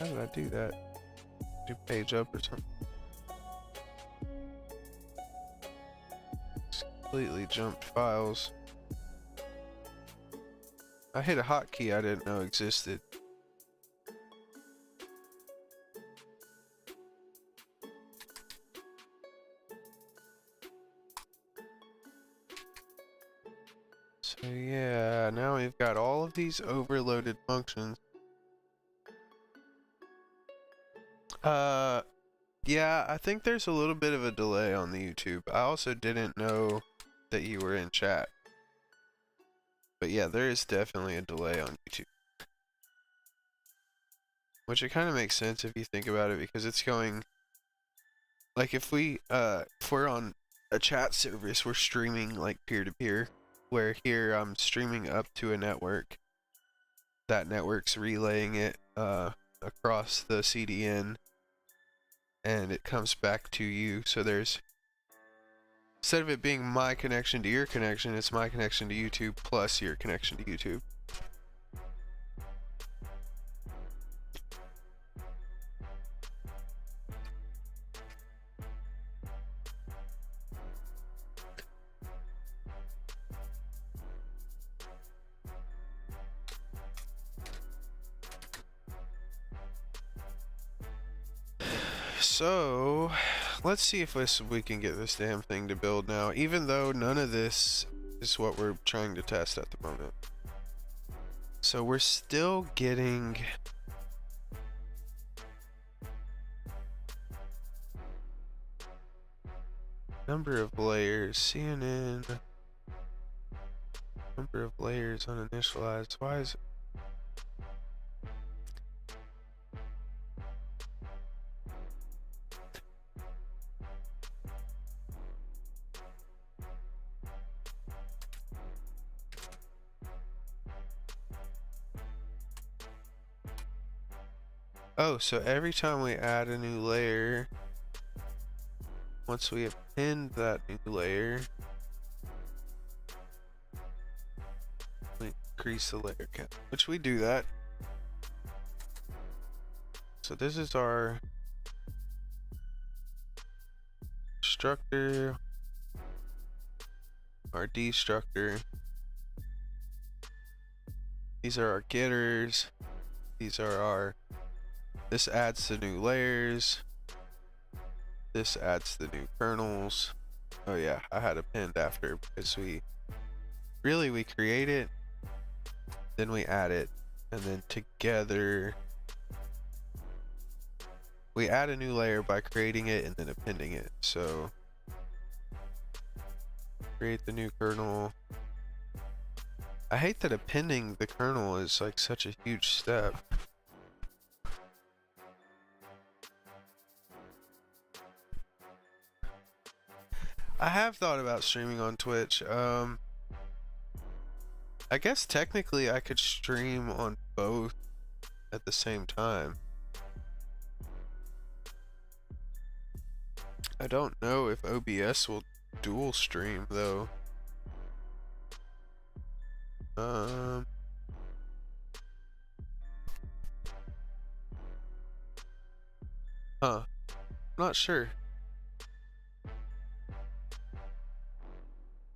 How did I do that? Do page up or something? Just completely jumped files. I hit a hotkey I didn't know existed. So yeah, now we've got all of these overloaded functions. Yeah, I think there's a little bit of a delay on the YouTube. I also didn't know that you were in chat. But yeah, there is definitely a delay on YouTube. Which it kind of makes sense if you think about it, because it's going, like if we're on a chat service, we're streaming like peer-to-peer, where here I'm streaming up to a network. That network's relaying it across the CDN, and it comes back to you. So there's, instead of it being my connection to your connection, it's my connection to YouTube plus your connection to YouTube. So, let's see if we can get this damn thing to build now, even though none of this is what we're trying to test at the moment. So we're still getting number of layers, CNN, number of layers uninitialized. Why is it? Oh, so every time we add a new layer, once we append that new layer, we increase the layer count, which we do that. So this is our structure, our destructor. These are our getters. These are our, this adds the new layers. This adds the new kernels. Oh yeah, I had append after because we create it then we add it, and then together we add a new layer by creating it and then appending it. So create the new kernel. I hate that appending the kernel is like such a huge step. I have thought about streaming on Twitch. I guess technically I could stream on both at the same time. I don't know if OBS will dual stream though. Not sure.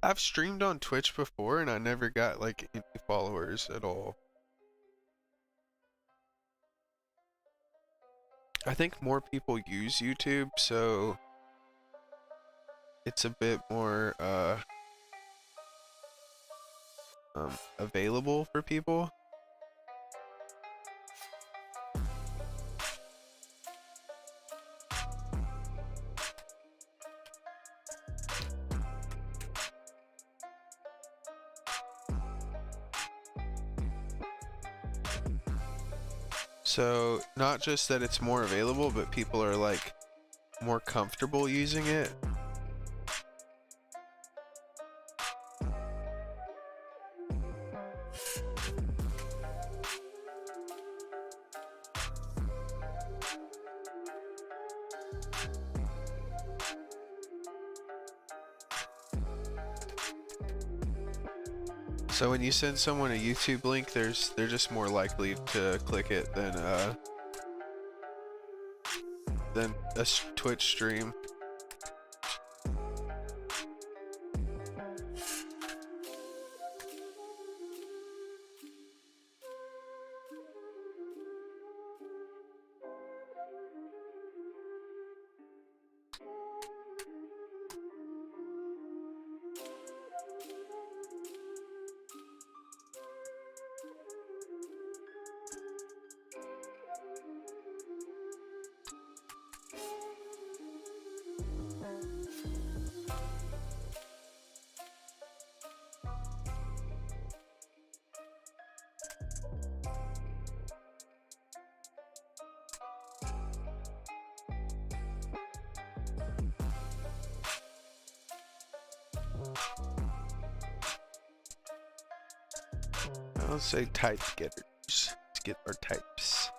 I've streamed on Twitch before and I never got like any followers at all. I think more people use YouTube, so it's a bit more available for people. So not just that it's more available, but people are like more comfortable using it. So when you send someone a YouTube link, they're just more likely to click it than a Twitch stream. I'll say type getters. Let's get our types.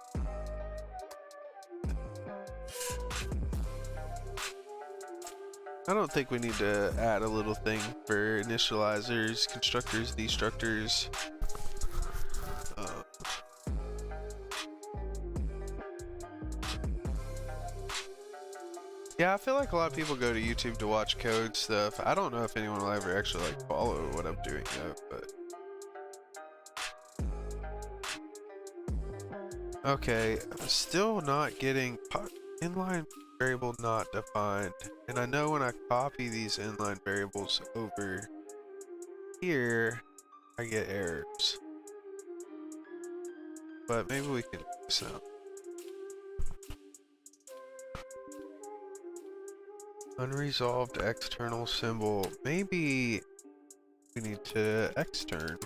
I don't think we need to add a little thing for initializers, constructors, destructors. Yeah, I feel like a lot of people go to YouTube to watch code stuff. I don't know if anyone will ever actually like follow what I'm doing though, but okay, I'm still not getting inline variable not defined. And I know when I copy these inline variables over here, I get errors. But maybe we can fix them. Unresolved external symbol. Maybe we need to extern.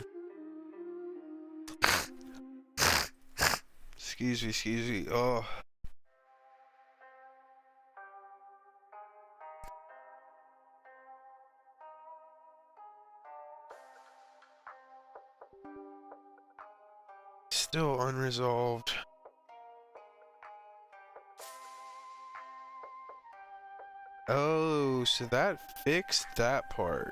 Excuse me. Oh. Still unresolved. Oh, so that fixed that part.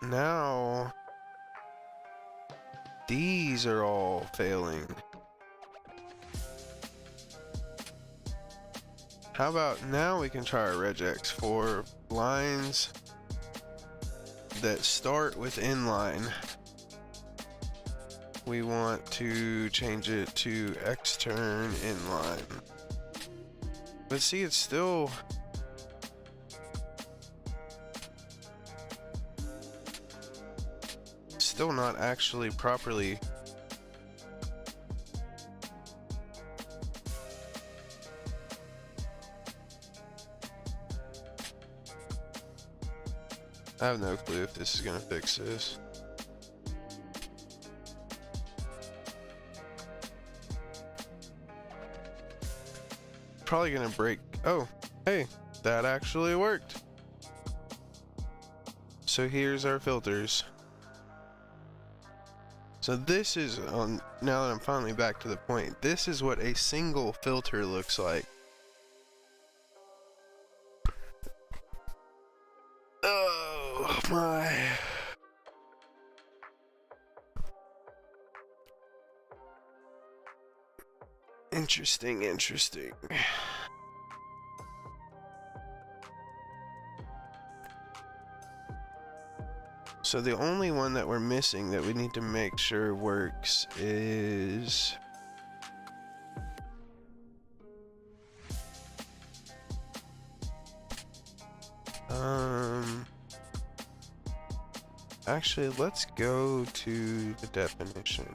Now, these are all failing. How about now we can try our regex for lines that start with inline. We want to change it to extern inline. But see, it's still... still not actually properly. I have no clue if this is gonna fix this. Probably gonna break. Oh, hey, that actually worked. So here's our filters. So this is on, now that I'm finally back to the point, this is what a single filter looks like. Oh my. Interesting, interesting. So the only one that we're missing that we need to make sure works is actually let's go to the definition.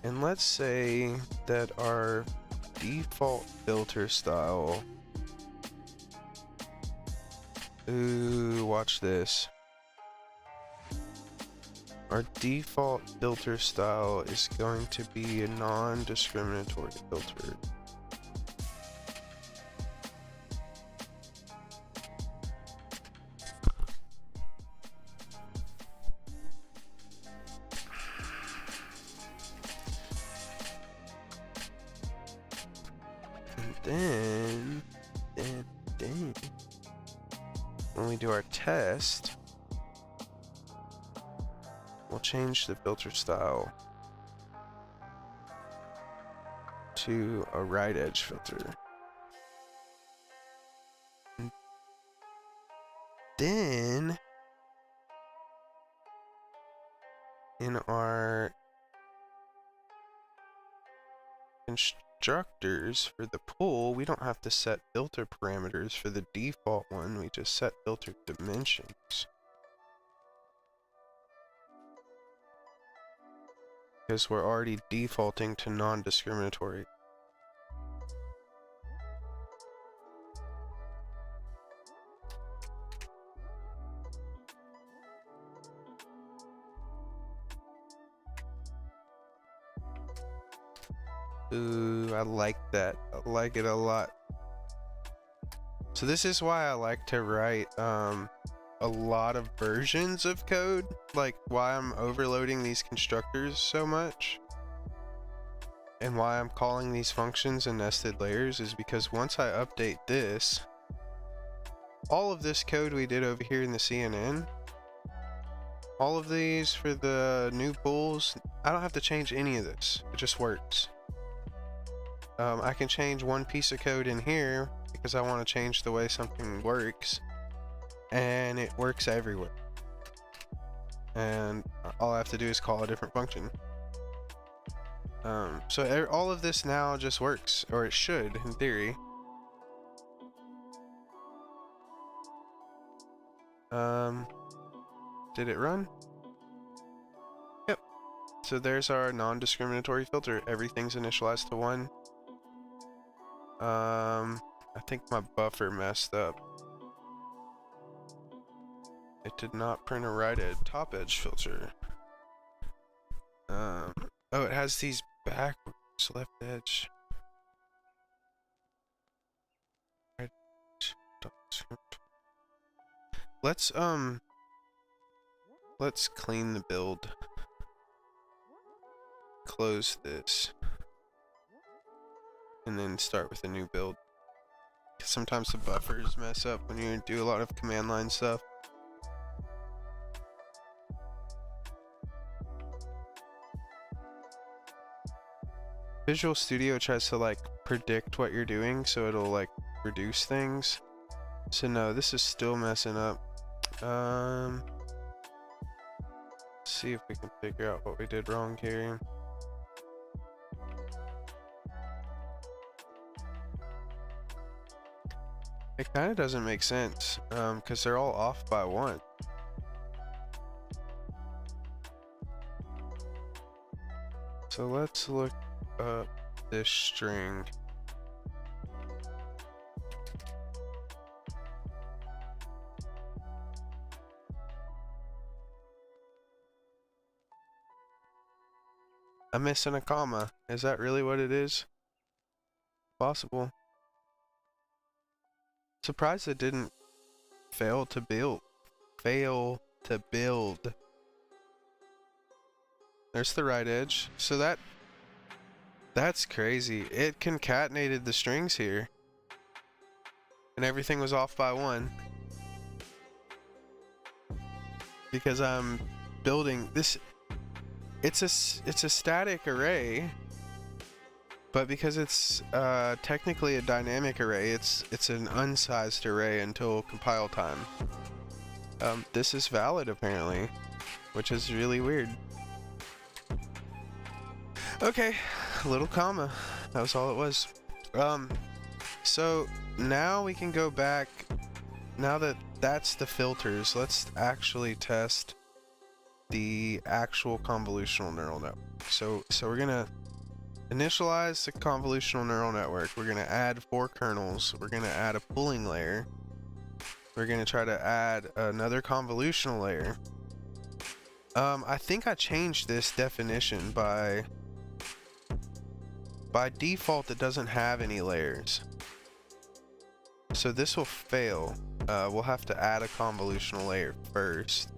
And let's say that our default filter style. Ooh, watch this. Our default filter style is going to be a non-discriminatory filter. And then when we do our test, we'll change the filter style to a right edge filter. And then in our constructors for the pool, we don't have to set filter parameters for the default one, we just set filter dimensions. Because we're already defaulting to non-discriminatory. Ooh, I like that. I like it a lot. So this is why I like to write a lot of versions of code, like why I'm overloading these constructors so much and why I'm calling these functions in nested layers is because once I update this, all of this code we did over here in the CNN, all of these for the new pools, I don't have to change any of this. It just works. I can change one piece of code in here because I want to change the way something works, and it works everywhere. And all I have to do is call a different function. So all of this now just works, or it should in theory. Did it run? Yep. So there's our non-discriminatory filter. Everything's initialized to 1. I think my buffer messed up. It did not print a right edge top edge filter. Oh, it has these backwards left edge. Right edge. Let's clean the build. Close this. And then start with a new build. Sometimes the buffers mess up when you do a lot of command line stuff. Visual Studio tries to like predict what you're doing, so it'll like reduce things. So no, this is still messing up. Let's see if we can figure out what we did wrong here. It kind of doesn't make sense, because they're all off by 1. So let's look up this string. I'm missing a comma. Is that really what it is? Possible. Surprised it didn't fail to build. There's the right edge. So that's crazy. It concatenated the strings here. And everything was off by 1. Because I'm building this. It's a static array, but because it's technically a dynamic array, it's an unsized array until compile time. This is valid apparently, which is really weird. Okay, a little comma. That was all it was. So now we can go back. Now that that's the filters, let's actually test the actual convolutional neural network. So we're gonna initialize the convolutional neural network. We're gonna add 4 kernels. We're gonna add a pooling layer. We're gonna try to add another convolutional layer. I think I changed this definition by default. It doesn't have any layers, so this will fail. We'll have to add a convolutional layer first.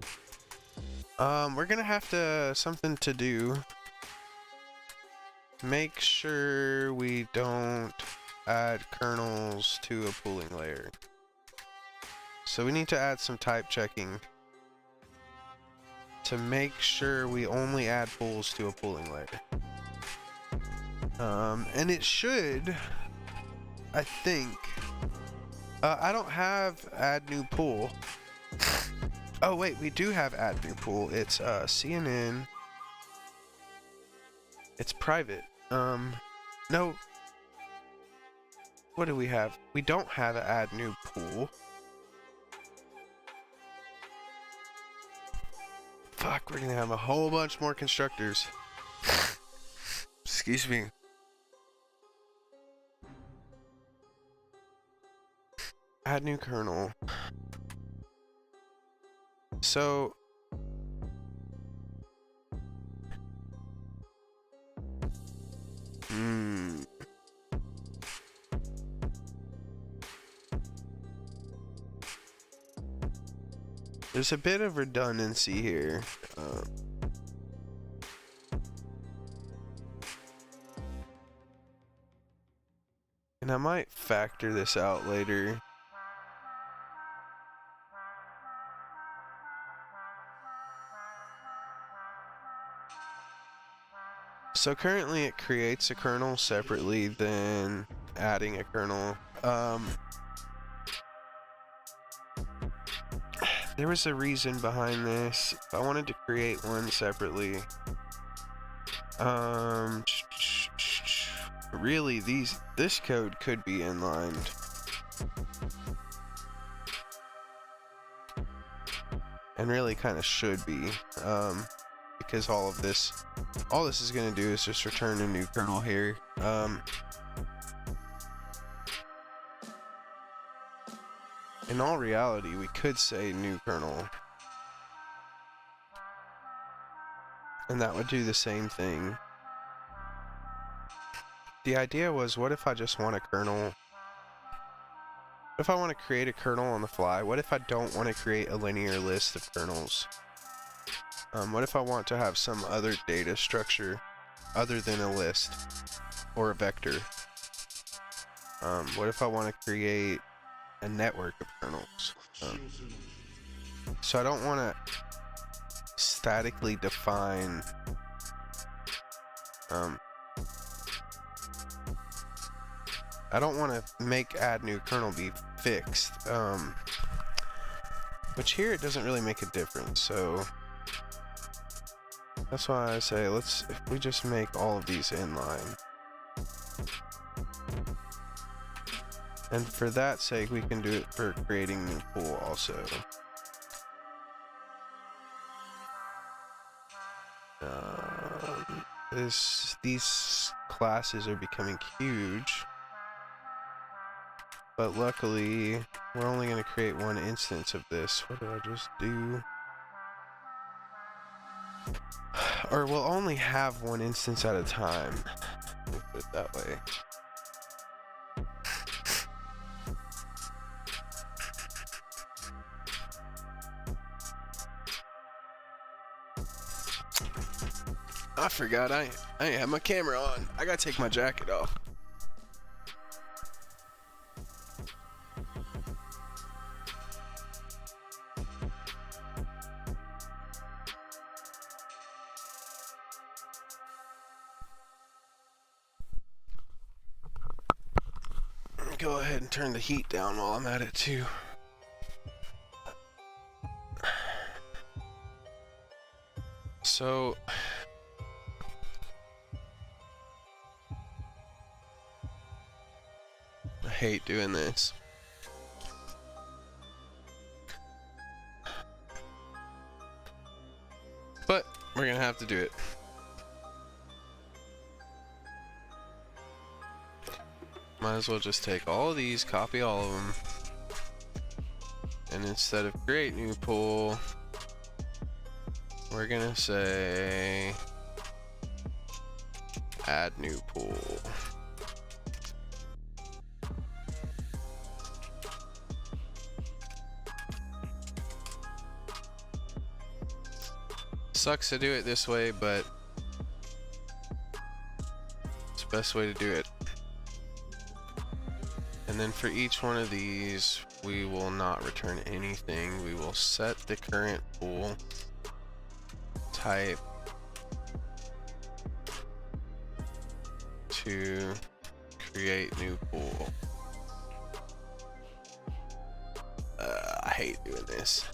We're gonna have to something to do. Make sure we don't add kernels to a pooling layer. So we need to add some type checking to make sure we only add pools to a pooling layer. And it should, I think. I don't have add new pool. Oh wait, we do have add new pool. It's CNN. It's private. No. What do we have? We don't have an add new pool. Fuck, we're gonna have a whole bunch more constructors. Excuse me. Add new kernel. So there's a bit of redundancy here. And I might factor this out later. So currently it creates a kernel separately than adding a kernel. There was a reason behind this. I wanted to create one separately. Really, this code could be inlined. And really kind of should be. Because all this is going to do is just return a new kernel here. In all reality, we could say new kernel. And that would do the same thing. The idea was, what if I just want a kernel? What if I want to create a kernel on the fly? What if I don't want to create a linear list of kernels? What if I want to have some other data structure other than a list or a vector? What if I want to create a network of kernels? So I don't want to statically define I don't want to make add new kernel be fixed, which here it doesn't really make a difference. So that's why I say if we just make all of these inline. And for that sake, we can do it for creating new pool also. these classes are becoming huge. But luckily, we're only going to create one instance of this. What did I just do? Or we'll only have one instance at a time. Let me put it that way. I forgot I ain't have my camera on. I gotta take my jacket off. Go ahead and turn the heat down while I'm at it too. So I hate doing this. But we're gonna have to do it. Might as well just take all of these, copy all of them, and instead of create new pool, we're gonna say add new pool. Sucks to do it this way, but it's the best way to do it. And then for each one of these, we will not return anything. We will set the current pool type to create new pool. I hate doing this.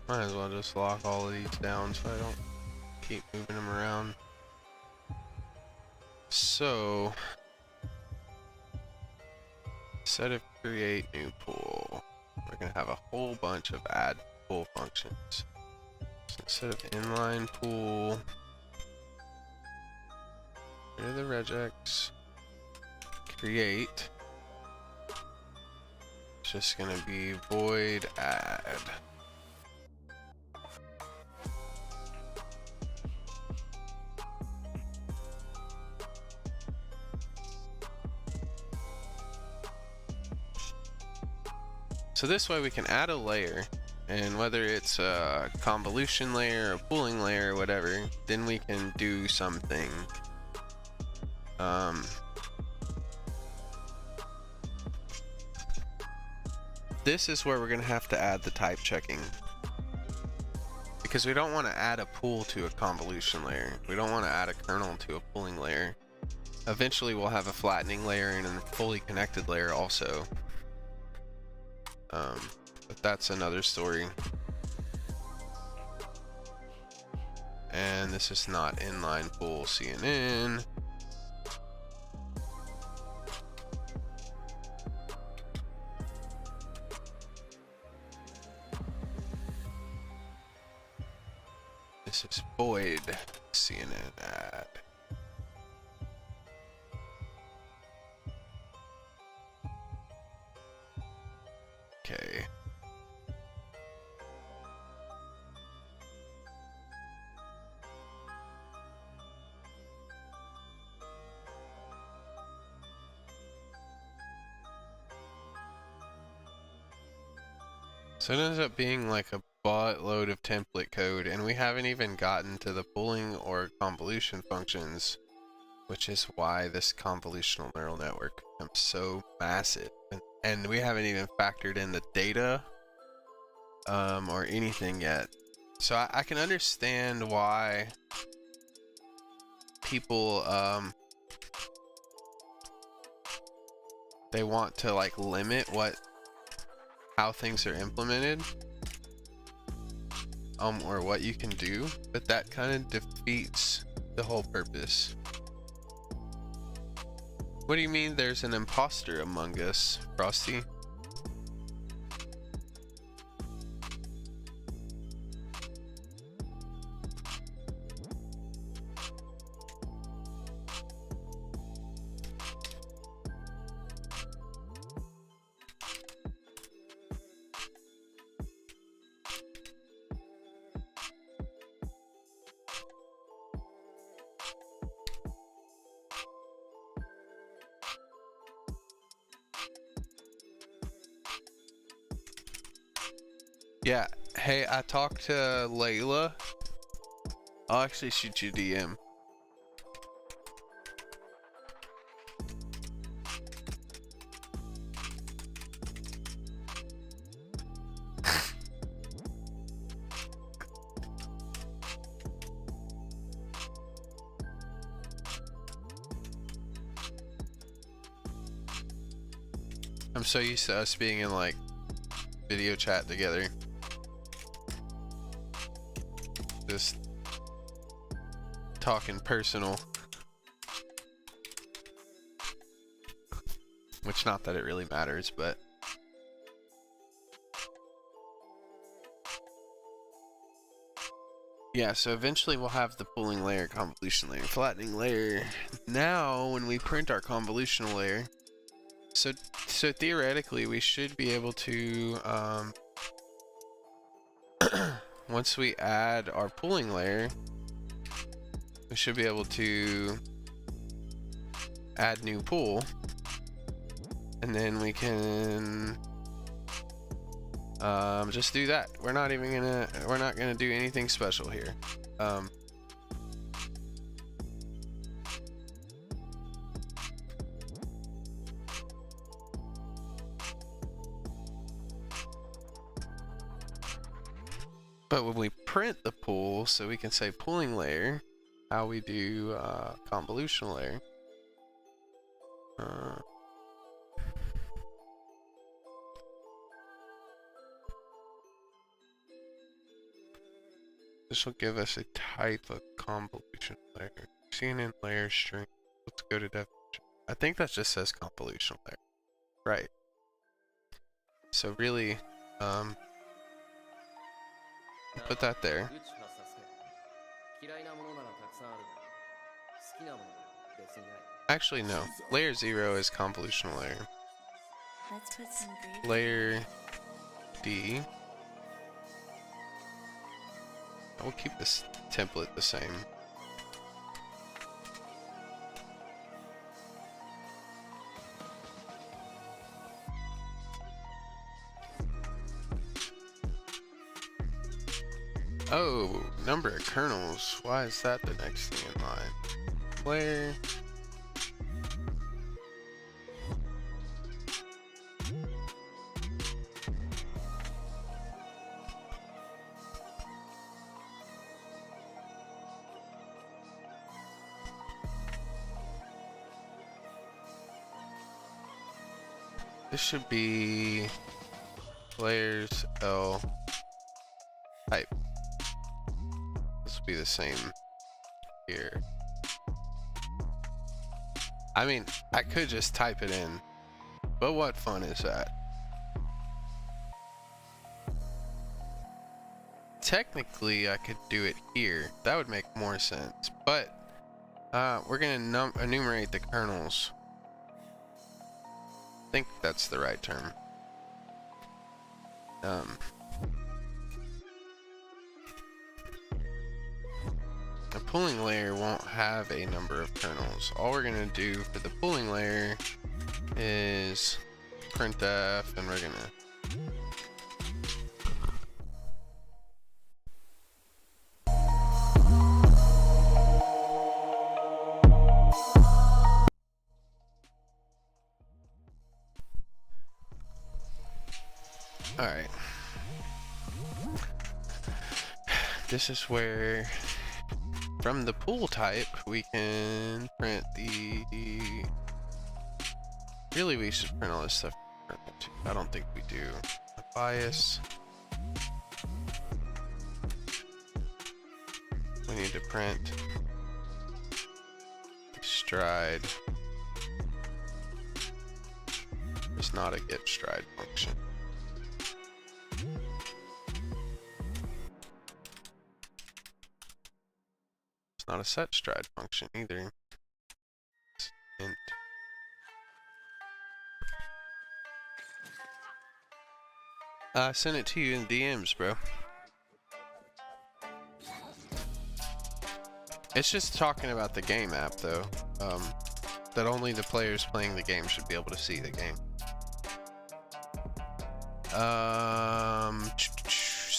Might as well just lock all of these down so I don't keep moving them around. So instead of create new pool, we're gonna have a whole bunch of add pool functions. So instead of inline pool, rid of the regex, create, it's just gonna be void add. So this way we can add a layer, and whether it's a convolution layer, a pooling layer, or whatever, then we can do something. This is where we're going to have to add the type checking, because we don't want to add a pool to a convolution layer. We don't want to add a kernel to a pooling layer. Eventually we'll have a flattening layer and a fully connected layer also. But that's another story. And this is not inline pool CNN. This is void CNN add. Okay. So it ends up being like a buttload of template code, and we haven't even gotten to the pooling or convolution functions, which is why this convolutional neural network becomes so massive. And we haven't even factored in the data or anything yet. So I can understand why people they want to like limit how things are implemented or what you can do, but that kind of defeats the whole purpose. What do you mean there's an imposter among us, Frosty? Yeah. Hey, I talked to Layla. I'll actually shoot you DM. I'm so used to us being in like video chat together. Just talking personal. Which, not that it really matters, but yeah, so eventually we'll have the pooling layer, convolution layer, flattening layer. Now, when we print our convolutional layer, so theoretically we should be able to, once we add our pooling layer, we should be able to add new pool, and then we can just do that. We're not gonna do anything special here. But when we print the pool, so we can say pooling layer, how we do convolutional layer. This will give us a type of convolution layer. CNN layer string. Let's go to definition. I think that just says convolutional layer. Right. So really, put that there. Actually, no. Layer 0 is convolutional layer. Let's put some Layer D. We'll keep this template the same. Oh, number of kernels. Why is that the next thing in line? Layer. This should be layers L type. This will be the same here. I mean, I could just type it in, but what fun is that? Technically, I could do it here. That would make more sense, but we're gonna enumerate the kernels. I think that's the right term. The pooling layer won't have a number of kernels. All we're gonna do for the pooling layer is printf, and we're gonna Alright. This is where, from the pool type, we can print the... Really, we should print all this stuff. I don't think we do. A bias. We need to print stride. There's not a get stride function. It's not a set stride function either. It's int. I sent it to you in DMs, bro. It's just talking about the game app, though. That only the players playing the game should be able to see the game.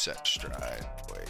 set stride. Wait.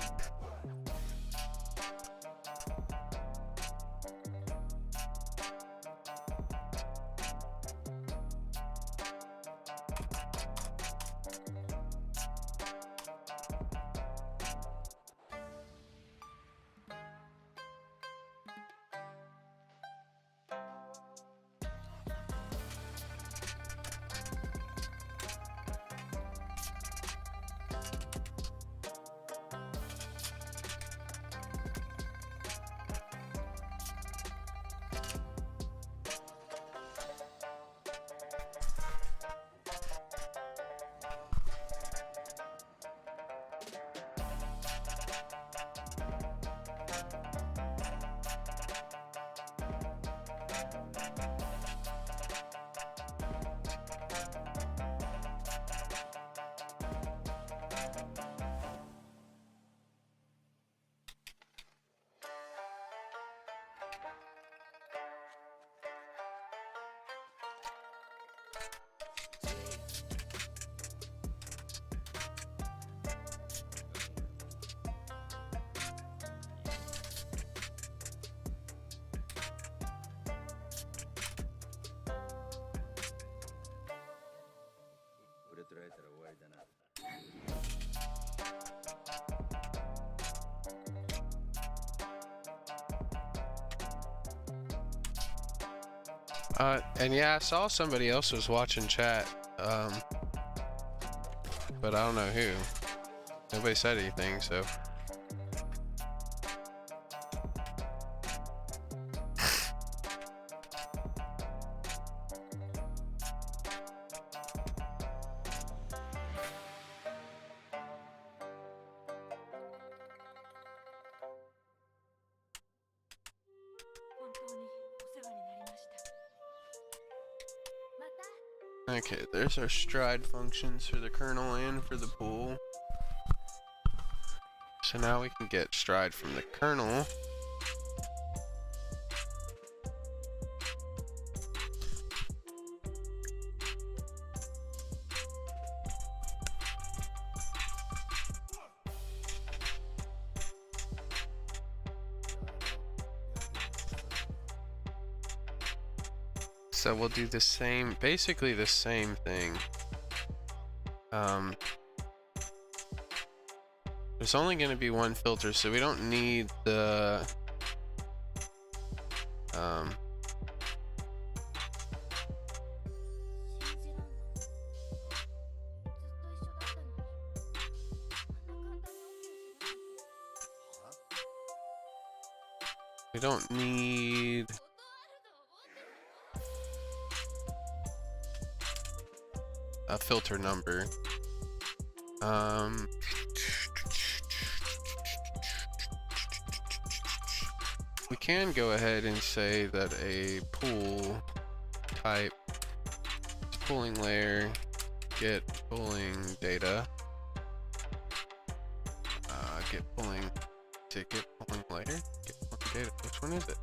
And yeah, I saw somebody else was watching chat, but I don't know who. Nobody said anything, so. Okay, there's our stride functions for the kernel and for the pool. So now we can get stride from the kernel. So we'll do the same, basically the same thing. There's only going to be one filter, so we don't need the we don't need a filter number. We can go ahead and say that a pool type pooling layer get pooling data, get pooling ticket pooling layer, get pooling data. Which one is it?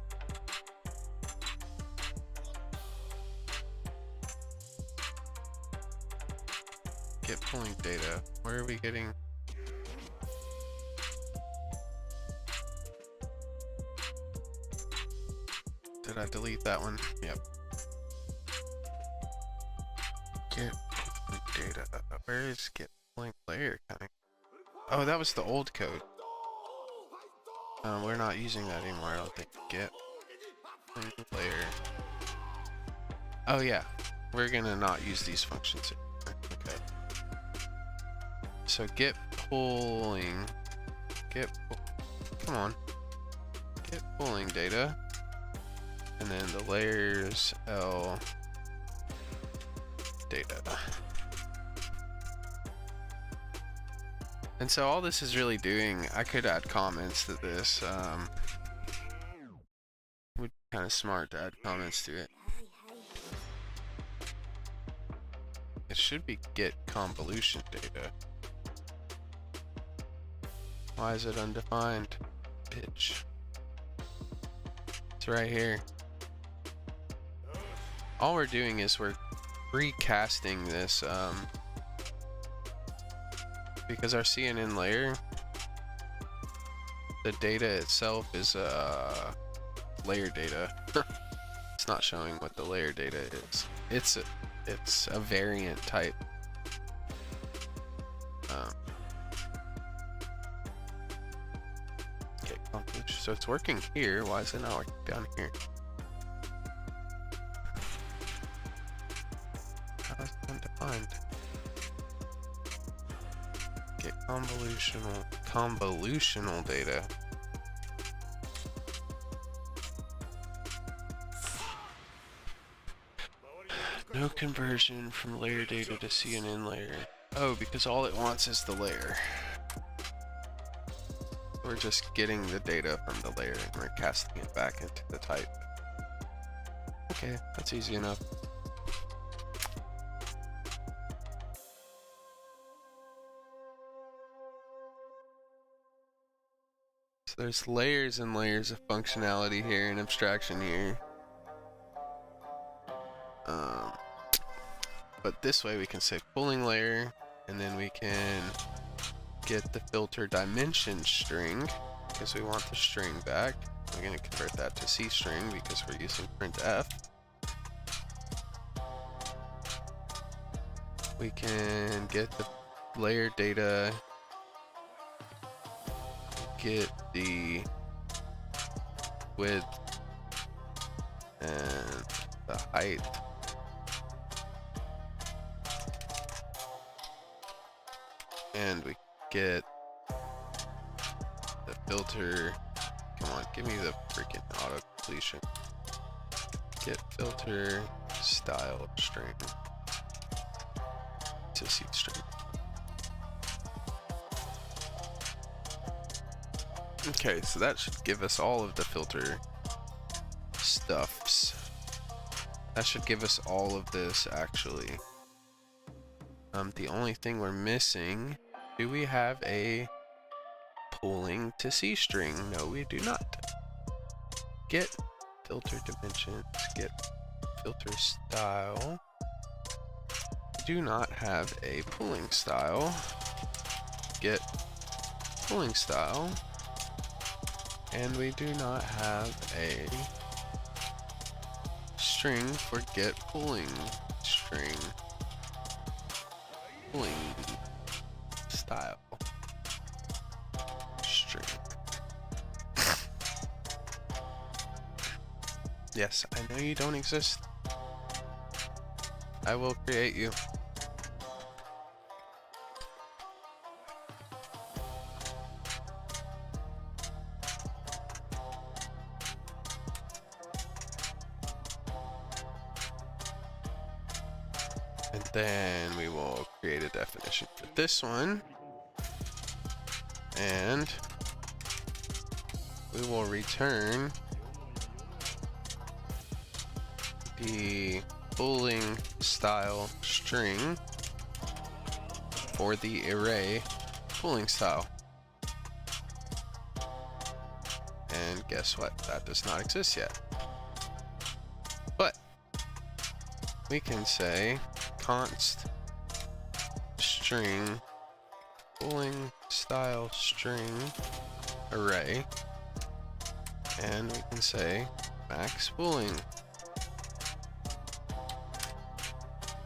Get pulling data. Where are we getting? Did I delete that one? Yep. Get pulling data. Where is get pulling layer coming? Oh, that was the old code. We're not using that anymore. I don't think. Get pulling layer. Oh yeah, we're gonna not use these functions anymore. Okay. So get pulling, come on, get pulling data, and then the layers L data. And so all this is really doing, I could add comments to this, would be kind of smart to add comments to it. It should be get convolution data. Why is it undefined? Bitch. It's right here. All we're doing is we're recasting this because our CNN layer, the data itself is layer data. It's not showing what the layer data is. It's a variant type. Okay, convolution. So it's working here. Why is it not working down here? How is it undefined? Get convolutional data. No conversion from layer data to CNN layer. Oh, because all it wants is the layer. We're just getting the data from the layer and we're casting it back into the type. Okay, that's easy enough. So there's layers and layers of functionality here and abstraction here. But this way we can say pooling layer, and then we can get the filter dimension string because we want the string back. We're going to convert that to C string because we're using printf. We can get the layer data, get the width and the height. And we get the filter. Come on, give me the freaking auto completion. Get filter style string to C string. Okay, so that should give us all of the filter stuffs. That should give us all of this actually. The only thing we're missing, do we have a pooling to C string? No, we do not. Get filter dimensions, get filter style. Do not have a pooling style. Get pooling style. And we do not have a string for get pooling string. Pooling style string. Yes, I know you don't exist. I will create you. And then we will create a definition for this one. And we will return the pooling style string for the array pooling style. And guess what? That does not exist yet. But we can say const string pooling style string array, and we can say max pooling,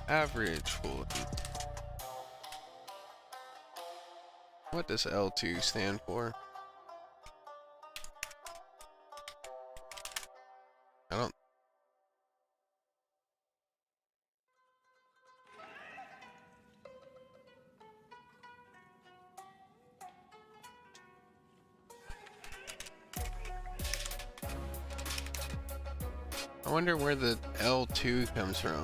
average pooling. What does L2 stand for? I don't. I wonder where the L2 comes from.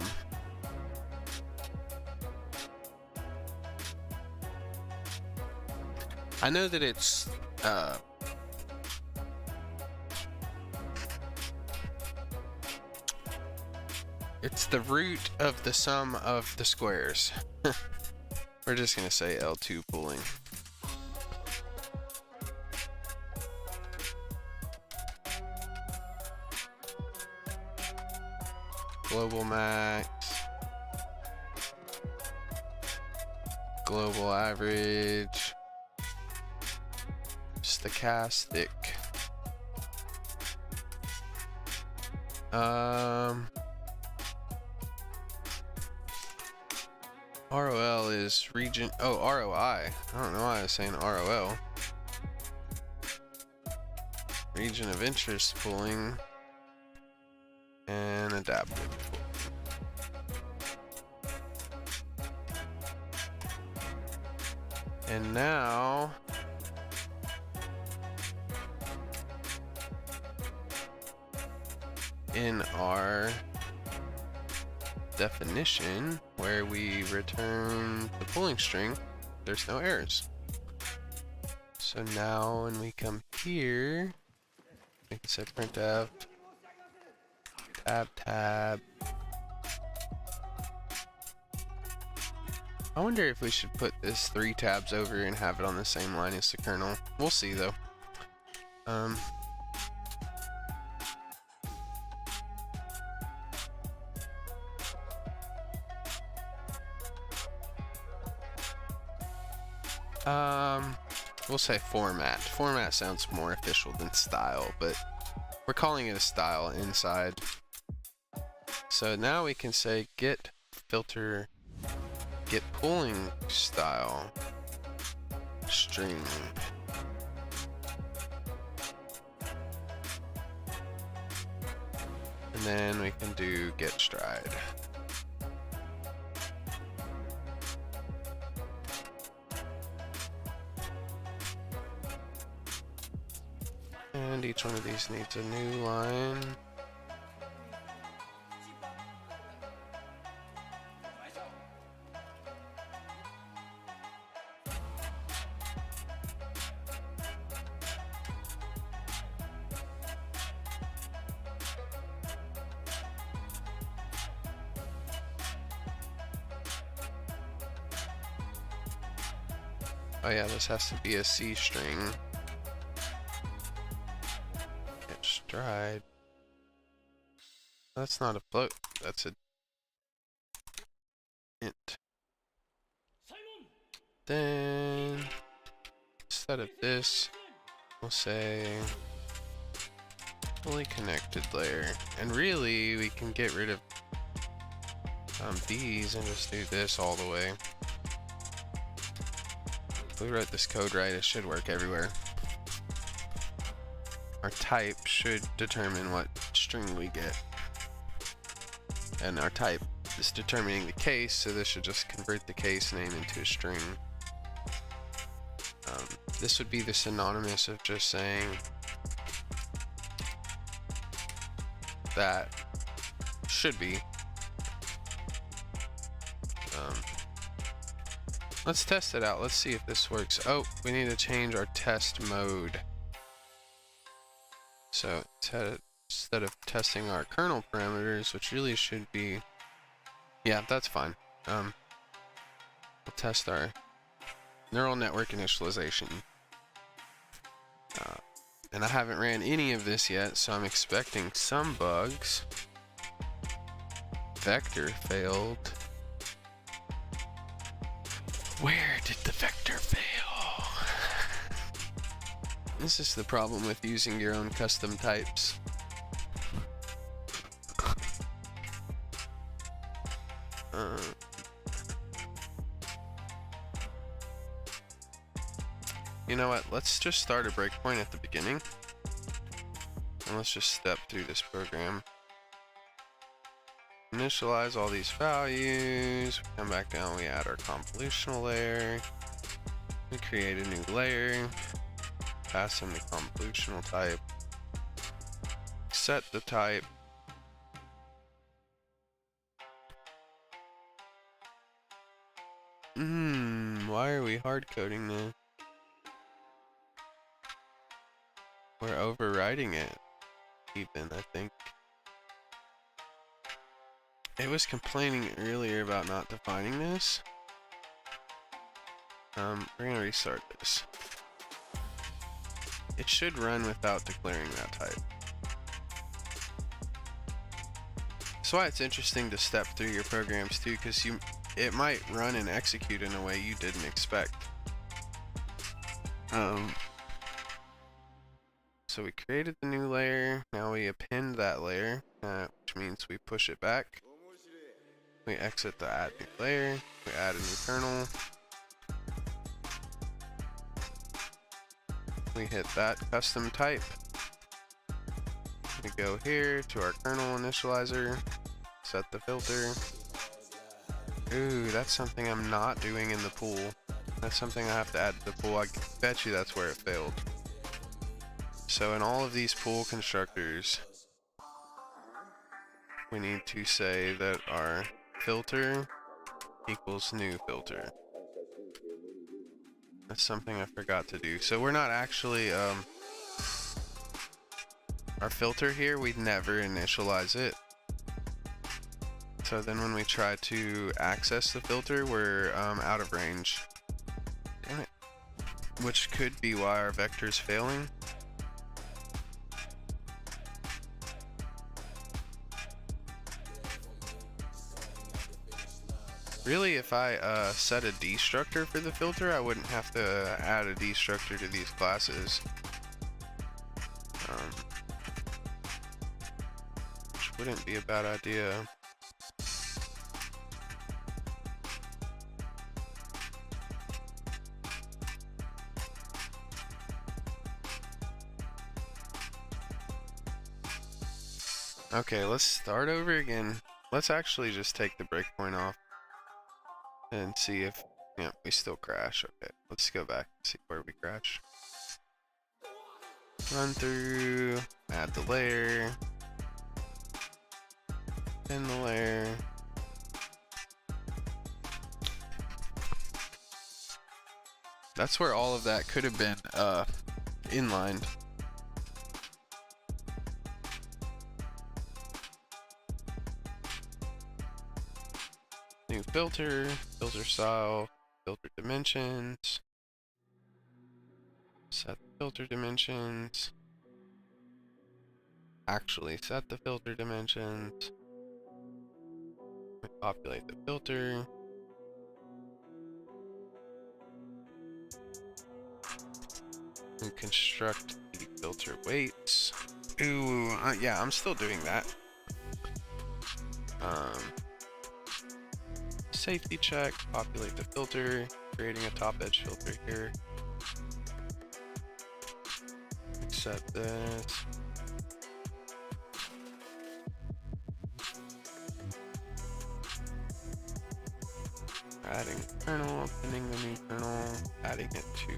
I know that it's the root of the sum of the squares. We're just gonna say L2 pooling. Global max. global average, stochastic. ROL is region. Oh, ROI. I don't know why I was saying ROL. Region of interest pooling and adaptive pooling. And now in our definition where we return the pooling string, there's no errors. So now when we come here, we can say printf tab. I wonder if we should put this 3 tabs over and have it on the same line as the kernel. We'll see though. We'll say format. Format sounds more official than style, but we're calling it a style inside. So now we can say get filter, get pooling style string. And then we can do get stride. And each one of these needs a new line. Oh yeah, this has to be a C string. Get stride. That's not a float, that's a int. Then instead of this, we'll say fully connected layer. And really we can get rid of these and just do this all the way. If we wrote this code right, it should work everywhere. Our type should determine what string we get. And our type is determining the case, so this should just convert the case name into a string. This would be the synonymous of just saying that should be. Let's test it out. Let's see if this works. Oh, we need to change our test mode. So instead of testing our kernel parameters, which really should be, yeah, that's fine. We'll test our neural network initialization. And I haven't ran any of this yet, so I'm expecting some bugs. Vector failed. Where did the vector fail? This is the problem with using your own custom types. You know what? Let's just start a breakpoint at the beginning. And let's just step through this program. Initialize all these values. We come back down, we add our convolutional layer. We create a new layer. Pass in the convolutional type. Set the type. Why are we hard coding this? We're overriding it, even, I think. It was complaining earlier about not defining this. We're gonna restart this. It should run without declaring that type. That's why it's interesting to step through your programs too, because it might run and execute in a way you didn't expect. So we created the new layer. Now we append that layer, which means we push it back. We exit the add new layer. We add a new kernel. We hit that custom type. We go here to our kernel initializer, set the filter. Ooh, that's something I'm not doing in the pool. That's something I have to add to the pool. I bet you that's where it failed. So in all of these pool constructors, we need to say that our filter equals new filter. That's something I forgot to do. So we're not actually, our filter here, we'd never initialize it. So then when we try to access the filter, we're out of range. Damn it. Which could be why our vector's failing. Really, if I set a destructor for the filter, I wouldn't have to add a destructor to these classes. Which wouldn't be a bad idea. Okay, let's start over again. Let's actually just take the breakpoint off and see if, yeah, we still crash. Okay, let's go back and see where we crash. Run through, add the layer, in the layer. That's where all of that could have been inlined. New filter, filter style, filter dimensions. Set the filter dimensions. Actually set the filter dimensions. We populate the filter. We construct the filter weights. Ooh, yeah, I'm still doing that. Safety check, populate the filter, creating a top edge filter here. Accept this. Adding kernel, appending the new kernel, adding it to.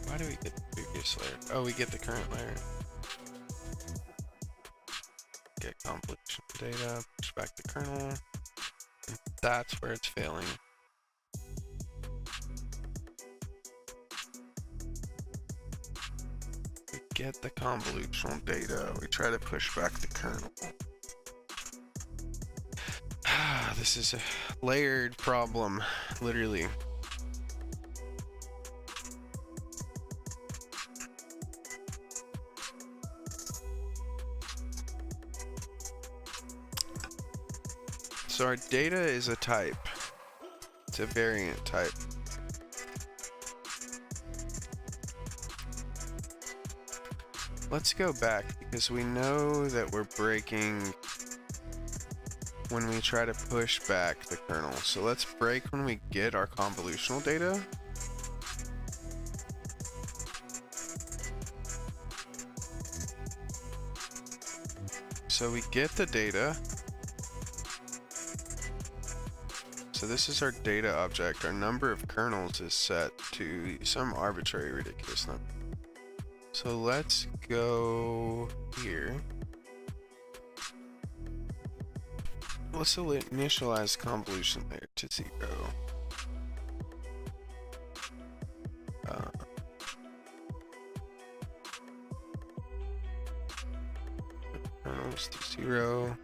Why do we get the previous layer? Oh, we get the current layer. Get convolutional data, push back the kernel. And that's where it's failing. We get the convolutional data, we try to push back the kernel. This is a layered problem, literally. So our data is a type. It's a variant type. Let's go back because we know that we're breaking when we try to push back the kernel. So let's break when we get our convolutional data. So we get the data. So this is our data object. Our number of kernels is set to some arbitrary ridiculous number. So let's go here. Let's initialize convolution layer to 0. Kernels to 0.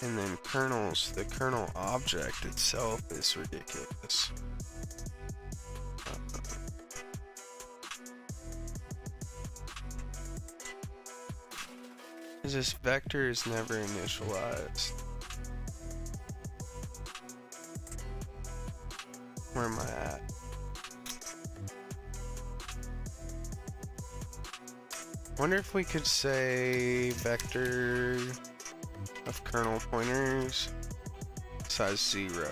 And then kernels, the kernel object itself is ridiculous. is this vector is never initialized. Where am I at? Wonder if we could say vector of kernel pointers size 0.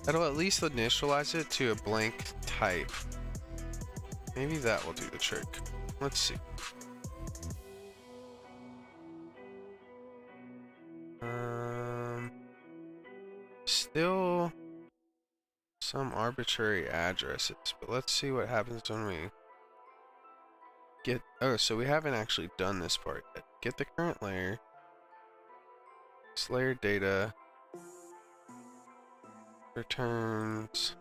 That'll at least initialize it to a blank type. Maybe that will do the trick. Let's see. Still some arbitrary addresses, but let's see what happens when we get, oh, so we haven't actually done this part yet. Get the current layer, this layer data, returns,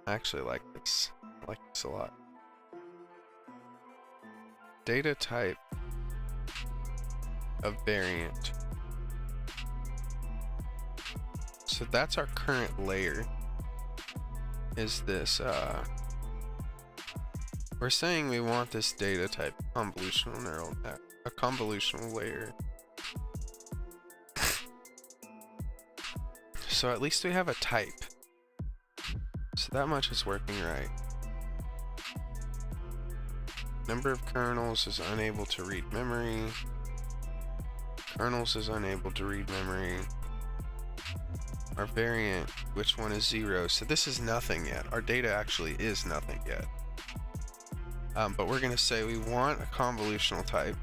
I actually like this, I like this a lot. Data type of variant. So that's our current layer, is this, we're saying we want this data type convolutional neural net, a convolutional layer. So at least we have a type. So that much is working right. Number of kernels is unable to read memory. Kernels is unable to read memory. Our variant, which one is 0? So this is nothing yet. Our data actually is nothing yet. But we're going to say we want a convolutional type.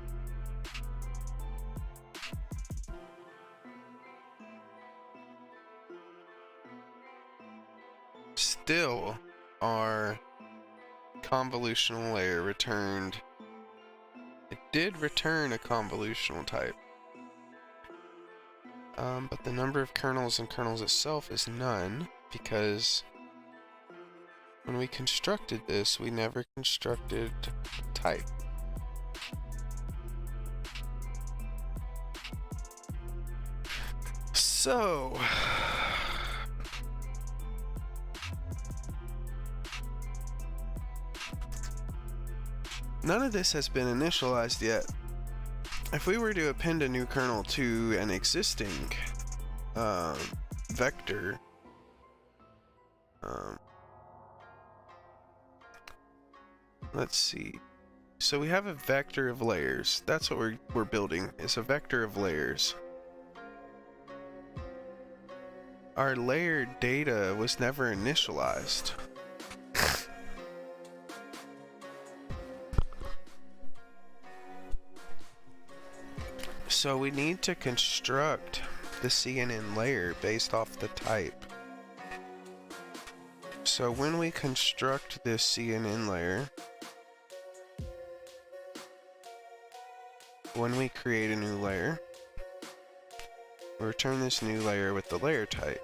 Still, our convolutional layer returned. It did return a convolutional type. But the number of kernels and kernels itself is none, because when we constructed this, we never constructed type. So, none of this has been initialized yet. If we were to append a new kernel to an existing vector, let's see. So we have a vector of layers. That's what we're building. It's a vector of layers. Our layer data was never initialized. So we need to construct the CNN layer based off the type. So when we construct this CNN layer, when we create a new layer, we return this new layer with the layer type.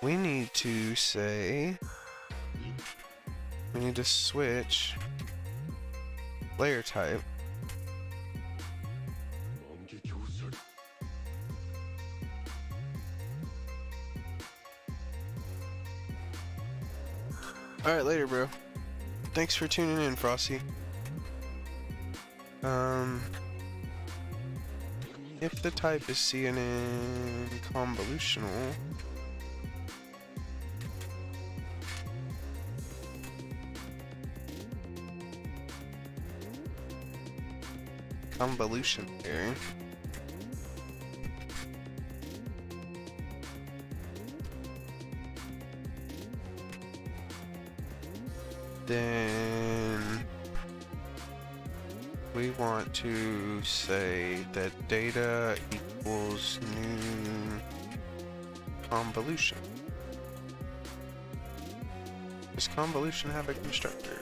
We need to say, we need to switch layer type Alright, later, bro. Thanks for tuning in, Frosty. If the type is CNN convolutional, convolution there. Then we want to say that data equals new convolution. Does convolution have a constructor?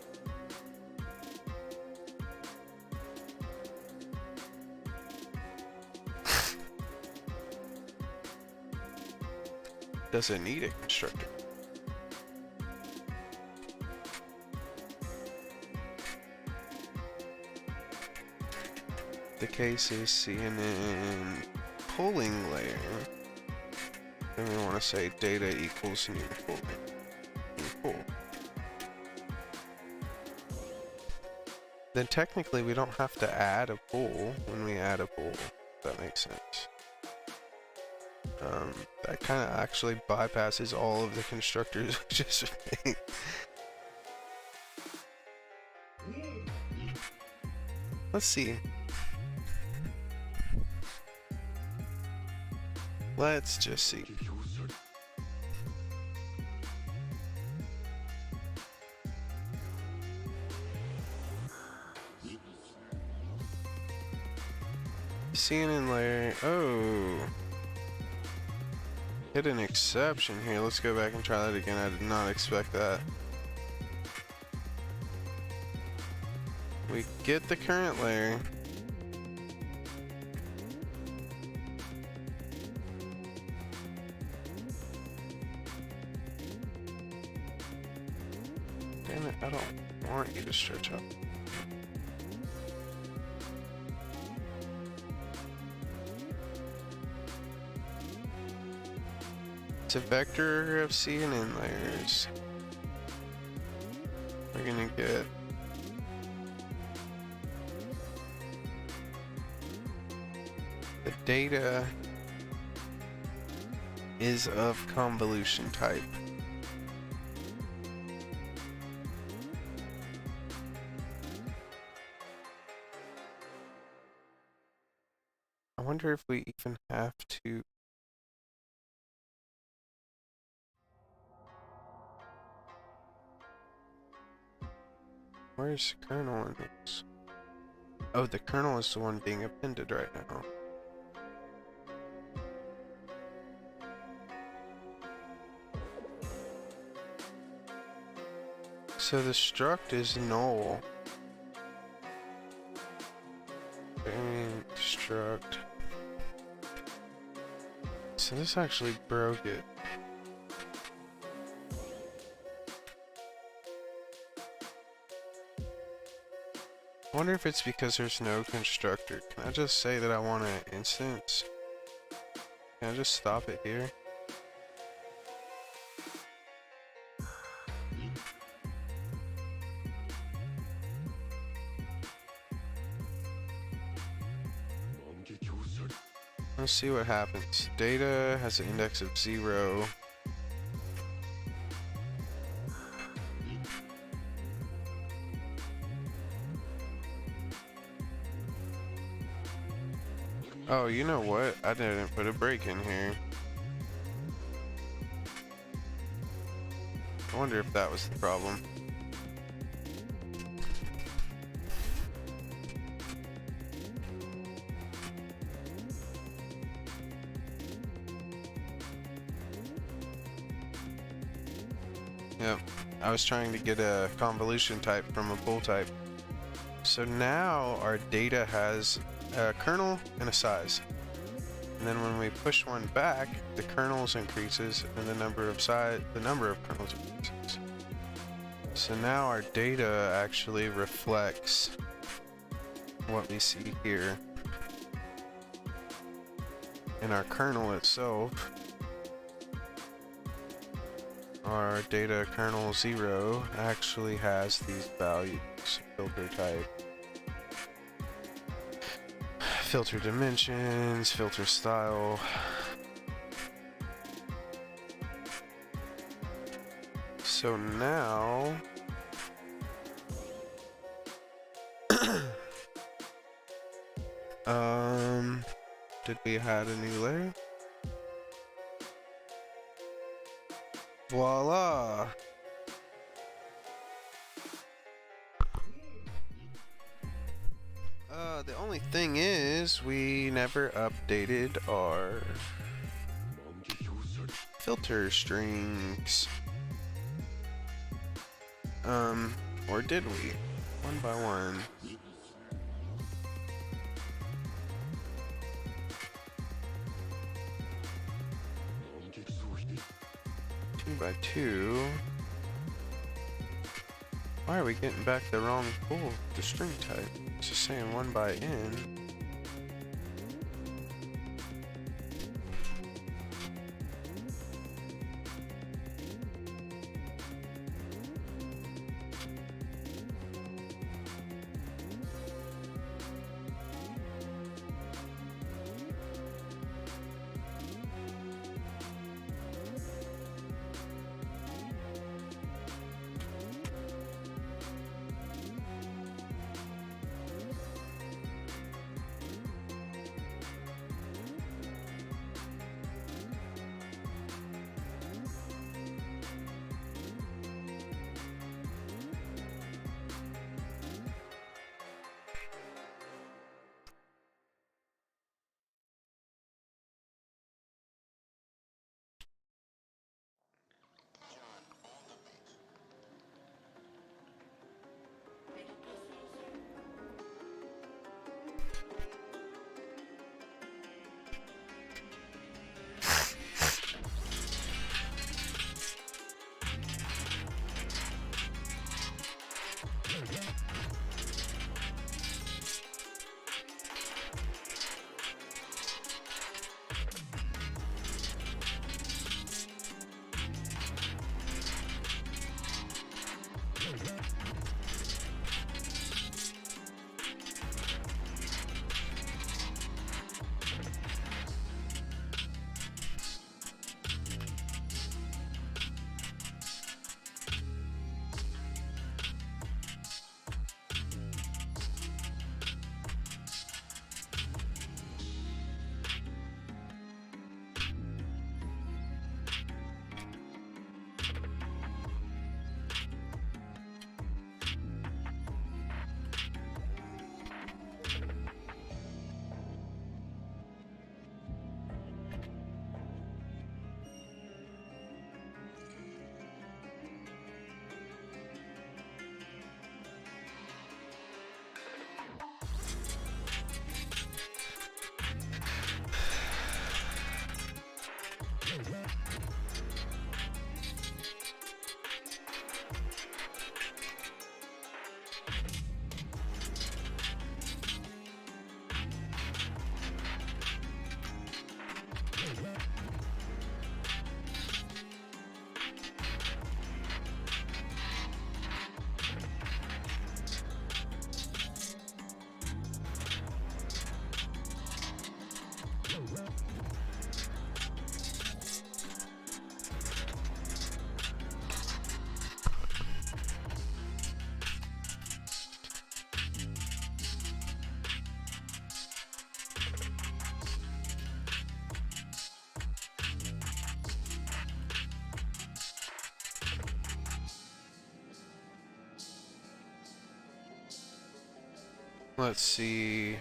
Does it need a constructor? The case is CNN polling layer. Then we want to say data equals new poll. New poll. then technically we don't have to add a pool when we add a pool, if that makes sense. That kind of actually bypasses all of the constructors, which is let's see. Let's just see. CNN layer. Oh. Hit an exception here. Let's go back and try that again. I did not expect that. We get the current layer. Damn it, I don't want you to stretch up. It's a vector of CNN layers. We're gonna get the data is of convolution type. I wonder if we even have to. Where's the kernel in this? Oh, the kernel is the one being appended right now. So the struct is null. Variant struct. So this actually broke it. I wonder if it's because there's no constructor. Can I just say that I want an instance? Can I just stop it here? Let's see what happens. Data has an index of 0. Oh, you know what? I didn't put a break in here. I wonder if that was the problem. Yep, I was trying to get a convolution type from a bool type. So now our data has a kernel and a size. And then when we push one back, the kernels increases and the number of kernels increases. So now our data actually reflects what we see here. In our kernel itself, our data kernel 0 actually has these values. Filter type, filter dimensions, filter style. So now did we add a new layer? Voila! The only thing is we never updated our filter strings. Or did we? One by one. Two by two. Why are we getting back the wrong pool? The string type. It's just saying 1 by n. Let's see.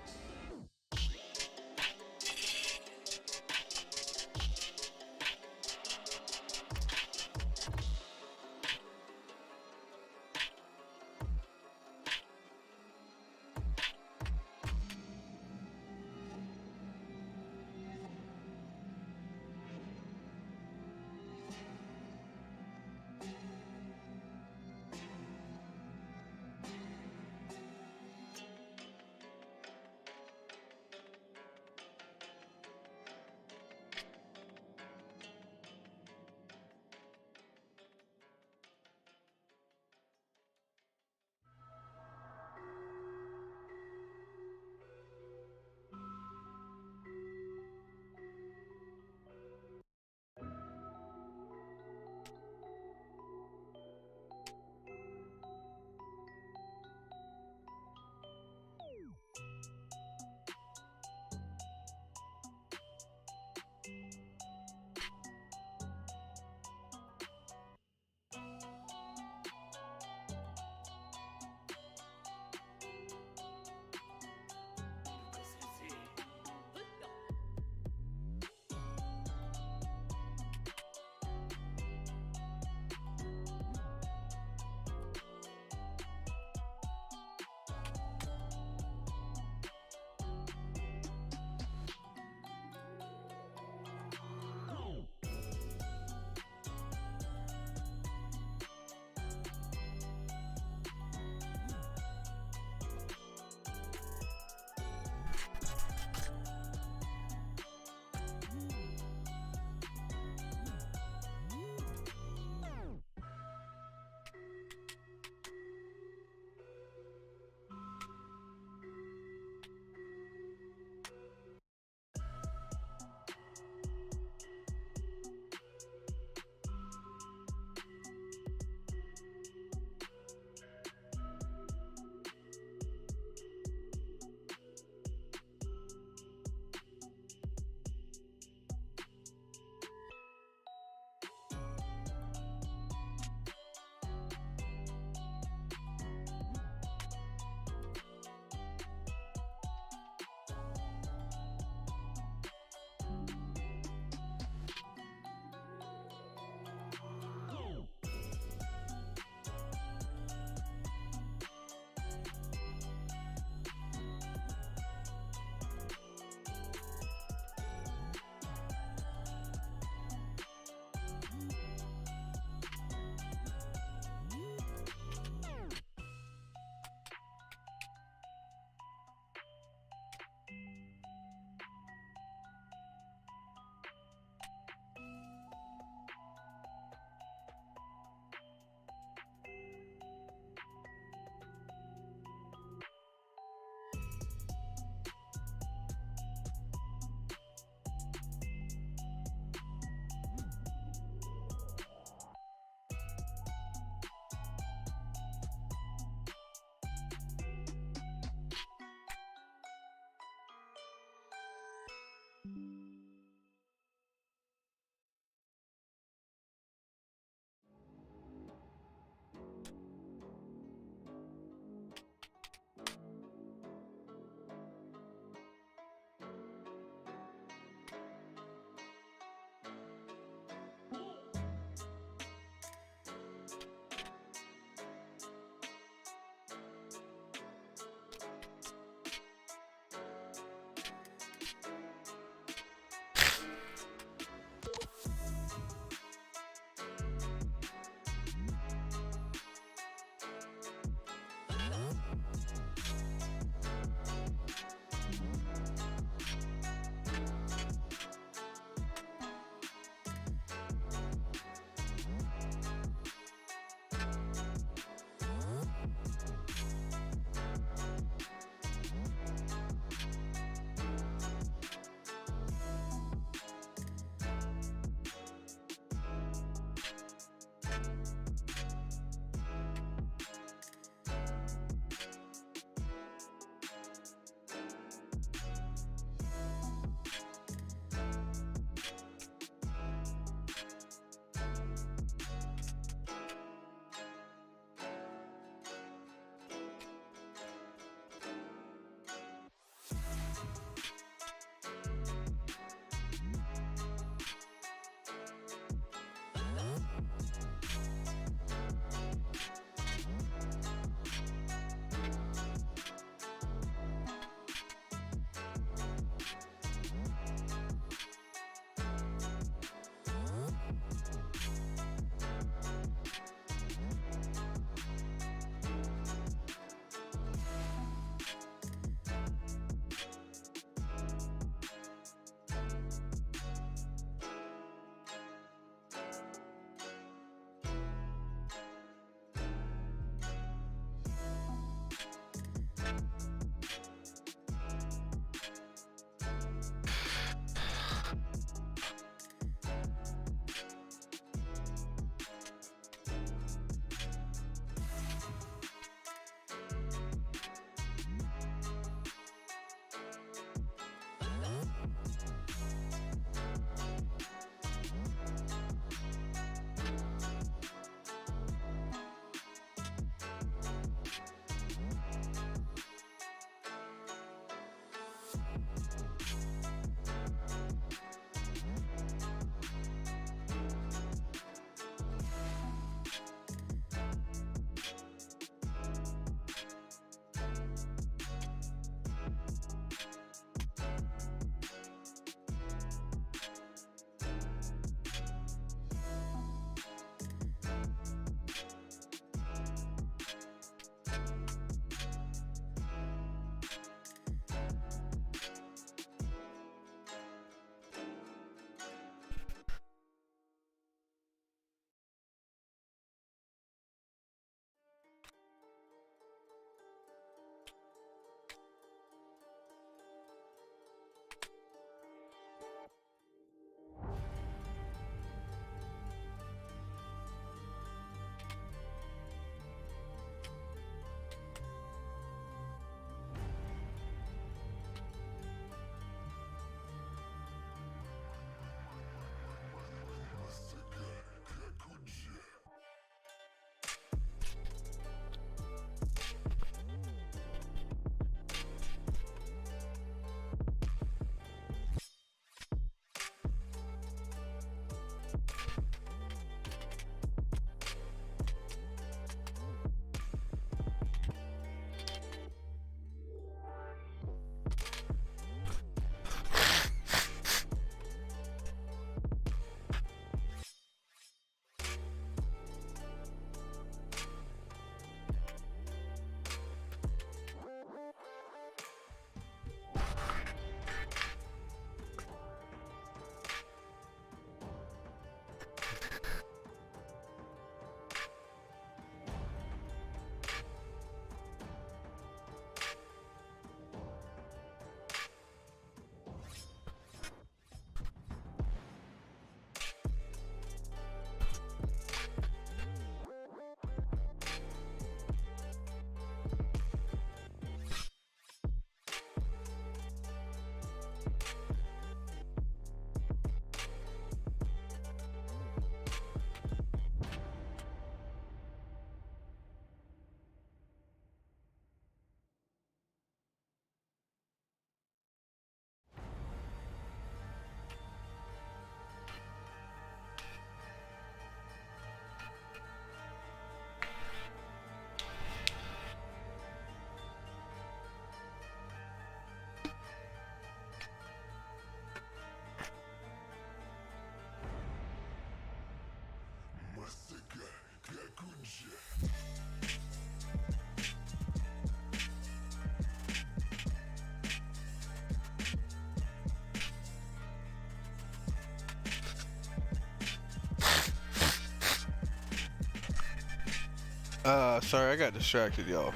Sorry, I got distracted, y'all.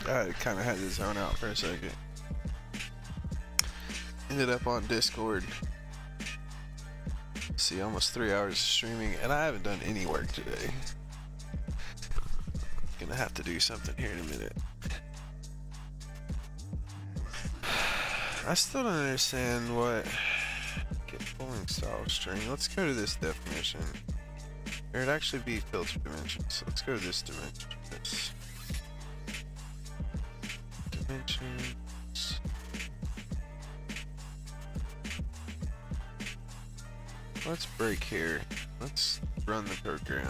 I kind of had to zone out for a second. Ended up on Discord. See, almost 3 hours of streaming, and I haven't done any work today. Gonna have to do something here in a minute. I still don't understand what... Get polling style string. Let's go to this definition. Or it'd actually be filter dimensions. So let's go to this dimension. This. Dimensions. Let's break here. Let's run the program.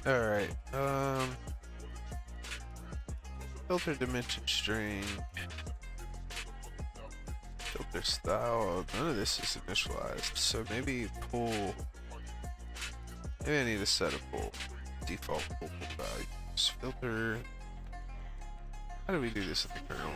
Alright, filter dimension string, filter style, none of this is initialized, so maybe pull Maybe I need to set a full default values. Filter. How do we do this in the kernel?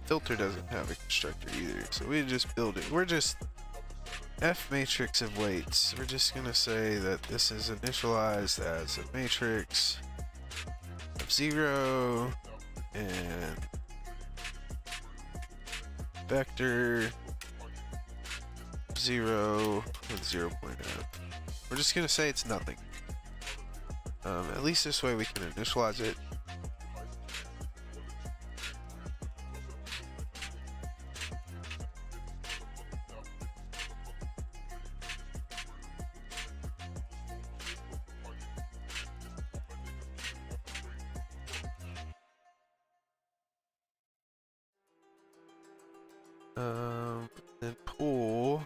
Filter doesn't have a constructor either, so we just build it. We're just F matrix of weights. We're just gonna say that this is initialized as a matrix of 0 and vector 0 with 0.f. We're just gonna say it's nothing. At least this way we can initialize it. Then pool.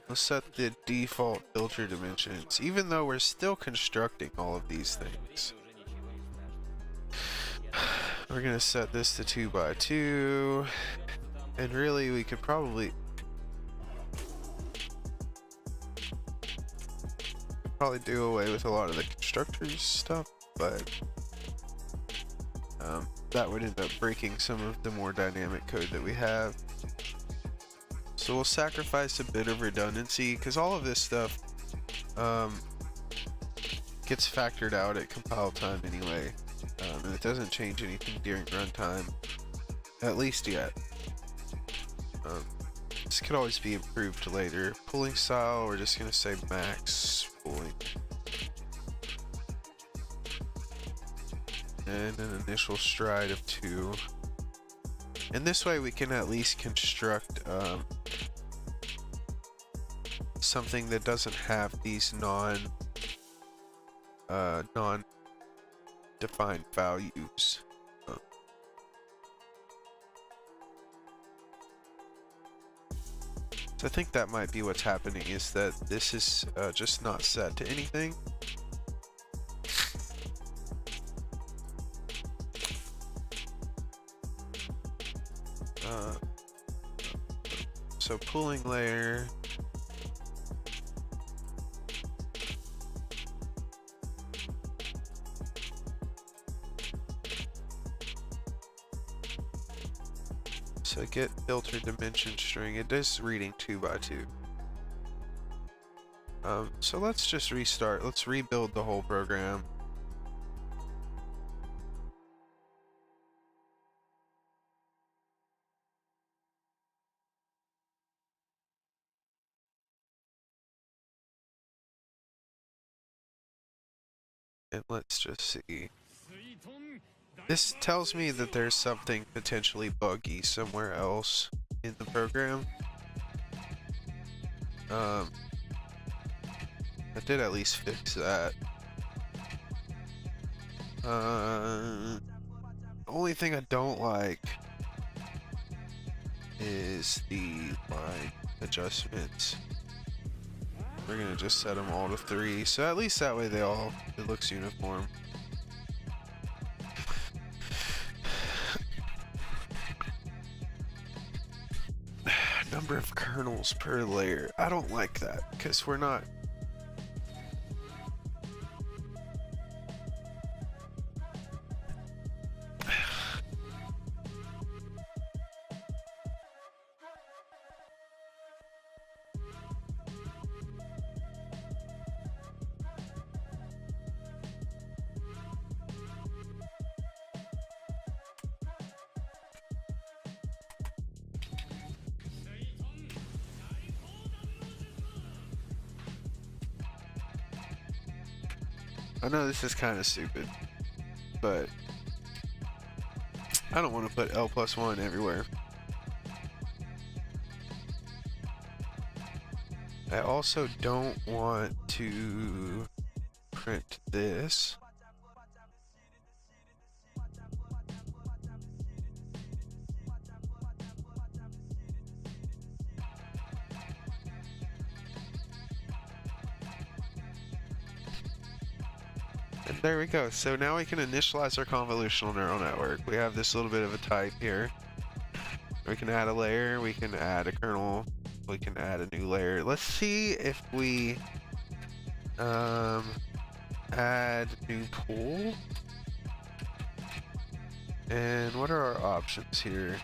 Let's set the default filter dimensions, even though we're still constructing all of these things. We're gonna set this to 2 by 2, and really we could probably do away with a lot of the constructors stuff, but that would end up breaking some of the more dynamic code that we have. So we'll sacrifice a bit of redundancy, because all of this stuff gets factored out at compile time anyway, and it doesn't change anything during runtime, at least yet. This could always be improved later. Pooling style, we're just going to say max pooling. And an initial stride of 2. And this way we can at least construct something that doesn't have these non-defined values. So I think that might be what's happening, is that this is just not set to anything. So pooling layer. So get filter dimension string. It is reading 2 by 2. So let's just restart. Let's rebuild the whole program. And let's just see. This tells me that there's something potentially buggy somewhere else in the program. I did at least fix that. The only thing I don't like is the line adjustments. We're gonna just set them all to 3, so at least that way it looks uniform. Number of kernels per layer. I don't like that, because we're not... I know this is kind of stupid, but I don't want to put L+1 everywhere. I also don't want to print this. And there we go. So now we can initialize our convolutional neural network. We have this little bit of a type here. We can add a layer, we can add a kernel, we can add a new layer. Let's see if we add new pool. And what are our options here?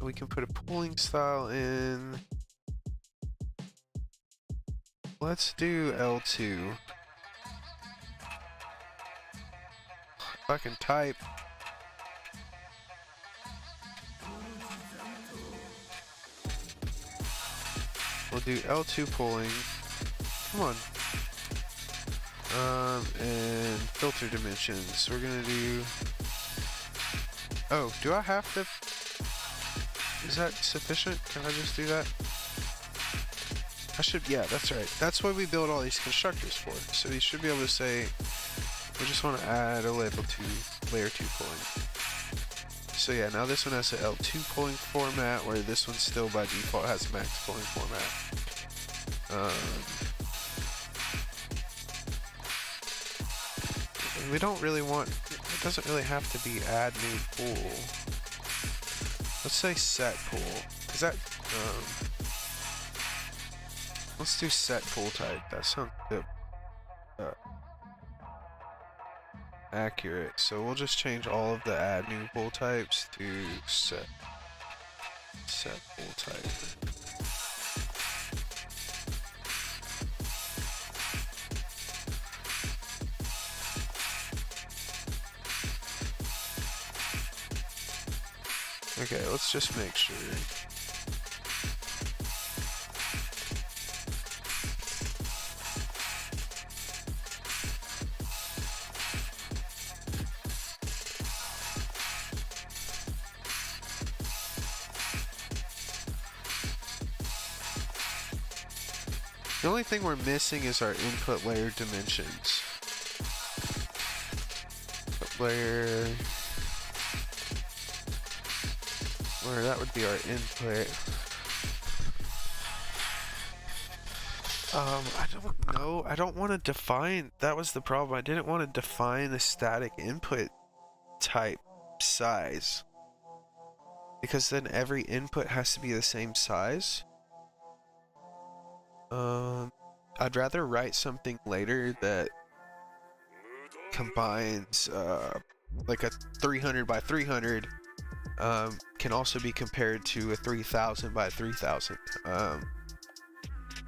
We can put a pooling style in. Let's do L2. If I can type. We'll do L2 pooling. Come on. And filter dimensions. We're gonna do. Oh, do I have to? Is that sufficient? Can I just do that? I should, yeah, that's right. That's what we build all these constructors for. So we should be able to say, we just want to add a layer 2 pulling. So yeah, now this one has a L2 pulling format, where this one still by default has max pulling format. And we don't really want, it doesn't really have to be add new pool. Let's say set pool, because that, let's do set pool type. That sounds a bit accurate. So we'll just change all of the add new pool types to set pool type. Okay, let's just make sure. The only thing we're missing is our input layer dimensions. Input layer, where that would be our input. I don't know. I don't want to define. That was the problem. I didn't want to define the static input type size, because then every input has to be the same size. I'd rather write something later that combines like a 300 by 300 can also be compared to a 3000 by 3000.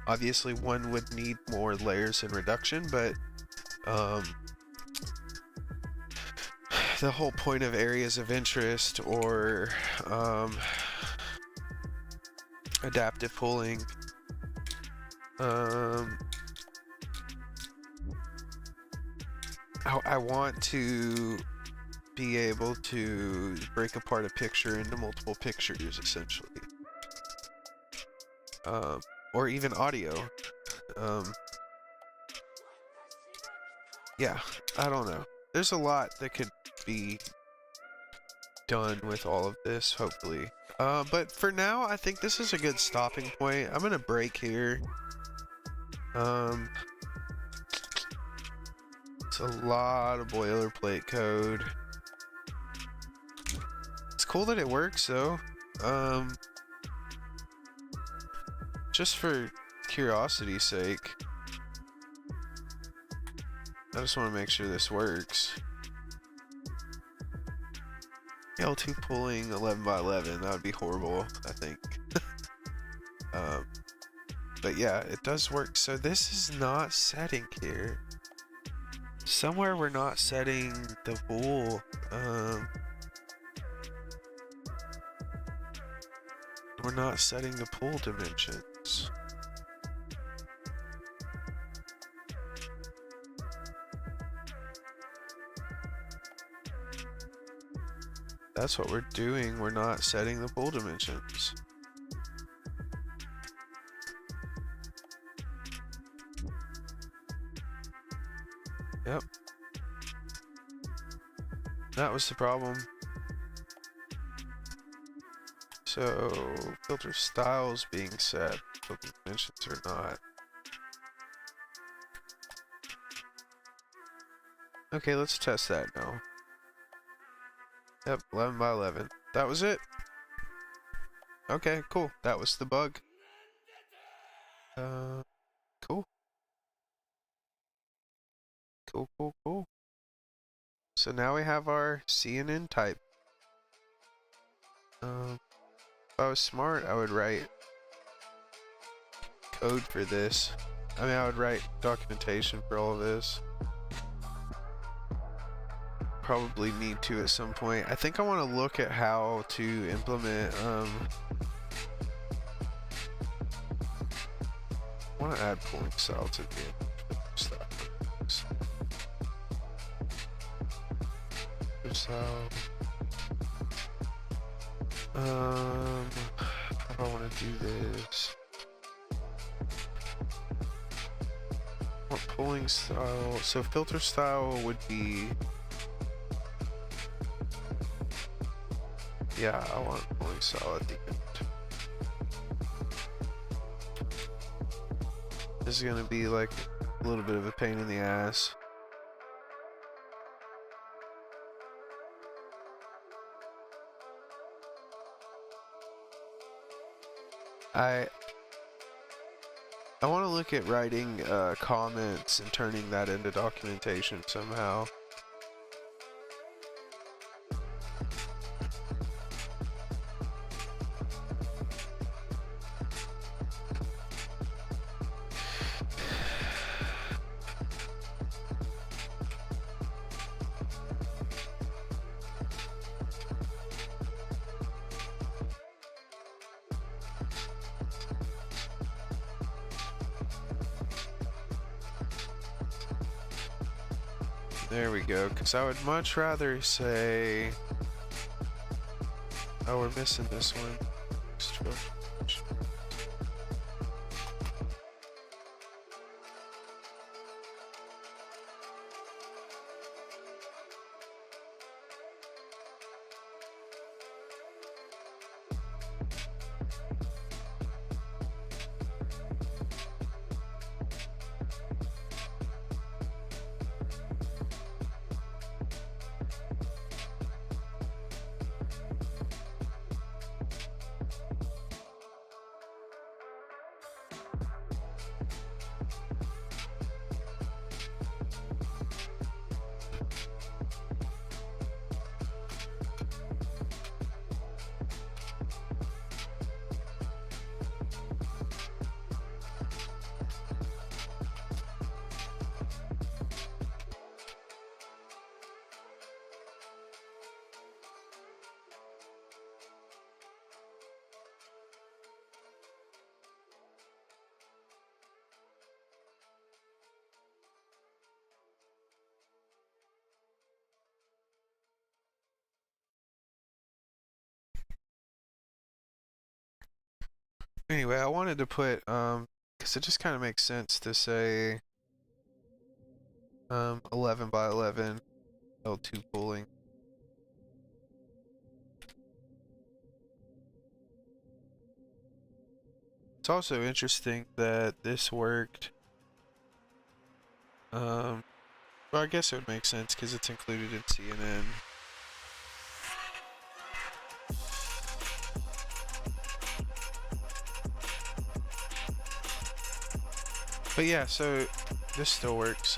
Obviously one would need more layers in reduction, but the whole point of areas of interest or adaptive pooling, I want to be able to break apart a picture into multiple pictures, essentially. Or even audio. Yeah, I don't know. There's a lot that could be done with all of this, hopefully. But for now, I think this is a good stopping point. I'm gonna break here. It's a lot of boilerplate code. It's cool that it works, though. Just for curiosity's sake, I just want to make sure this works. L2 pulling 11 by 11, that would be horrible, I think. But yeah, it does work. So this is not setting here. Somewhere we're not setting the bool. We're not setting the pool dimensions. That's what we're doing. We're not setting the pool dimensions. Yep. That was the problem. So, filter styles being set, filter dimensions are not. Okay, let's test that now. Yep, 11 by 11. That was it. Okay, cool. That was the bug. Cool. Cool, cool, cool. So now we have our CNN type. If I was smart, I would write code for this. I mean, I would write documentation for all of this. Probably need to at some point. I think I want to look at how to implement, I want to add polling style to the style. How do I want to do this? What polling style? So filter style would be, yeah, I want polling style at the end. This is gonna be like a little bit of a pain in the ass. I want to look at writing comments and turning that into documentation somehow. There we go, because I would much rather say... Oh, we're missing this one. Anyway, I wanted to put, because it just kind of makes sense to say, 11 by 11, L2 polling. It's also interesting that this worked. Well, I guess it would make sense because it's included in CNN. But yeah, so this still works.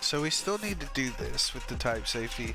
So we still need to do this with the type safety.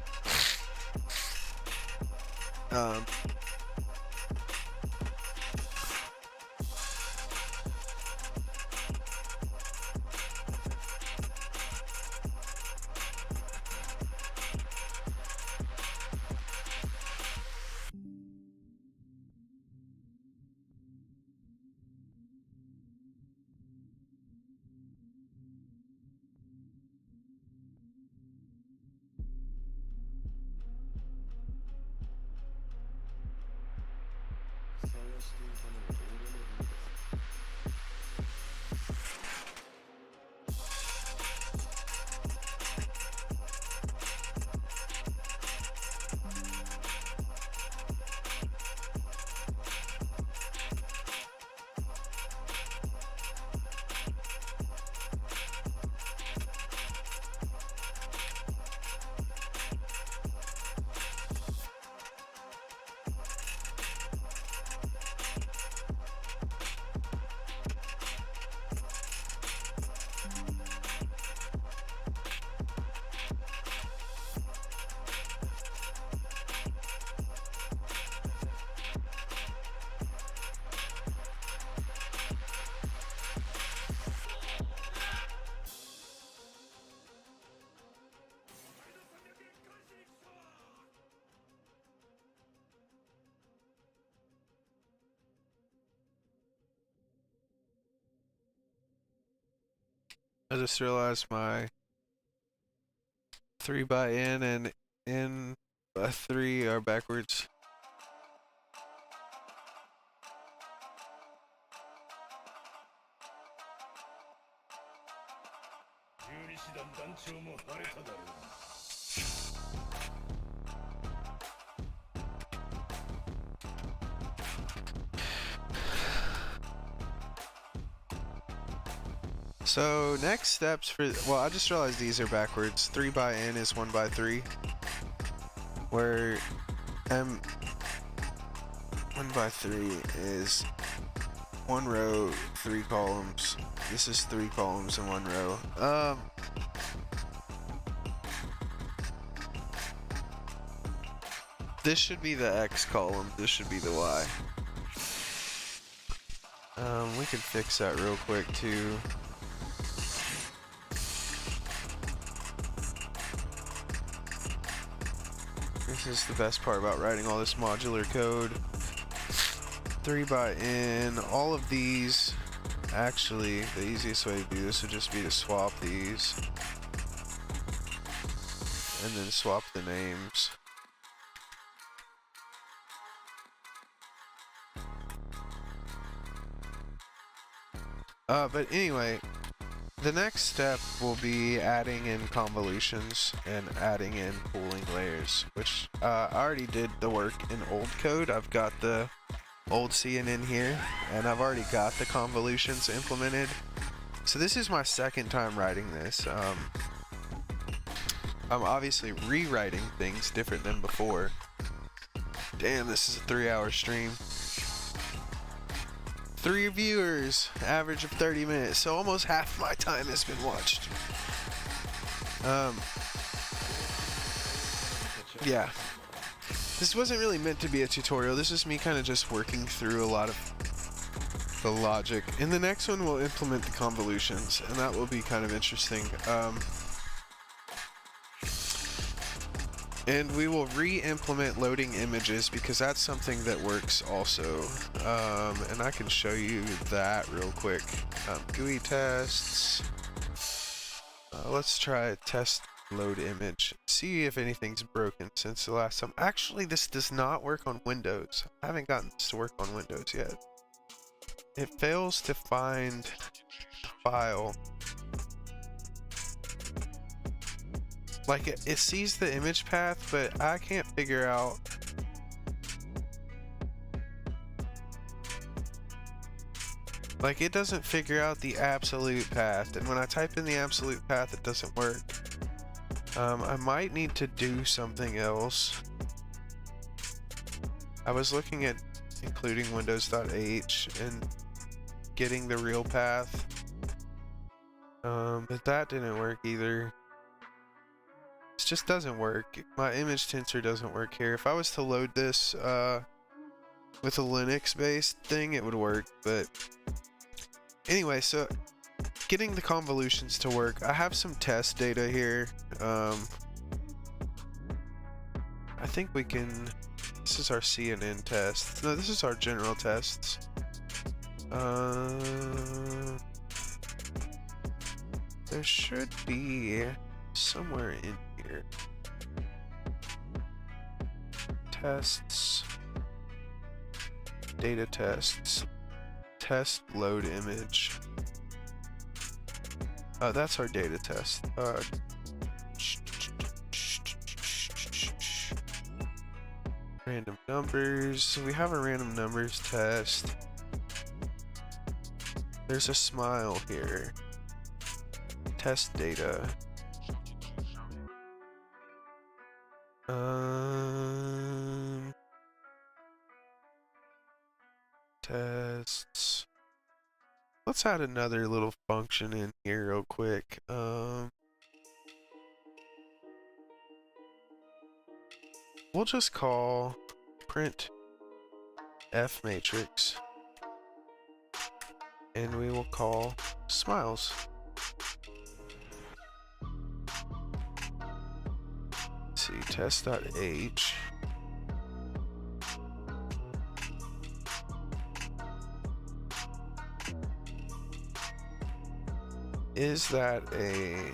I just realized my 3 by n and n by 3 are backwards. So next steps for, well, I just realized these are backwards. 3 by n is 1 by 3, where m 1 by 3 is 1 row, 3 columns. This is 3 columns in 1 row. This should be the X column. This should be the Y. We can fix that real quick too. This is the best part about writing all this modular code. 3 by n, all of these, actually, the easiest way to do this would just be to swap these. And then swap the names. But anyway, the next step will be adding in convolutions and adding in pooling layers, which I already did the work in old code. I've got the old CNN here, and I've already got the convolutions implemented. So this is my second time writing this. I'm obviously rewriting things different than before. Damn, this is a 3-hour stream. 3 viewers, average of 30 minutes, so almost half my time has been watched. Yeah. This wasn't really meant to be a tutorial. This is me kind of just working through a lot of the logic. In the next one, we'll implement the convolutions, and that will be kind of interesting. And we will re-implement loading images because that's something that works also. And I can show you that real quick. GUI tests. Let's try test load image. See if anything's broken since the last time. Actually, this does not work on Windows. I haven't gotten this to work on Windows yet. It fails to find the file. Like, it sees the image path, but I can't figure out. Like, it doesn't figure out the absolute path, and when I type in the absolute path, it doesn't work. I might need to do something else. I was looking at including windows.h and getting the real path, but that didn't work either. It just doesn't work. My image tensor doesn't work here. If I was to load this with a Linux-based thing, it would work, but anyway, so getting the convolutions to work. I have some test data here. I think we can. This is our CNN test. No, this is our general tests. There should be somewhere in here. Tests. Data tests. Test load image. That's our data test. Random numbers. So we have a random numbers test. There's a smile here. Test data. Tests. Let's add another little function in here real quick. We'll just call print f matrix, and we will call smiles. Let's see, test.h. Is that a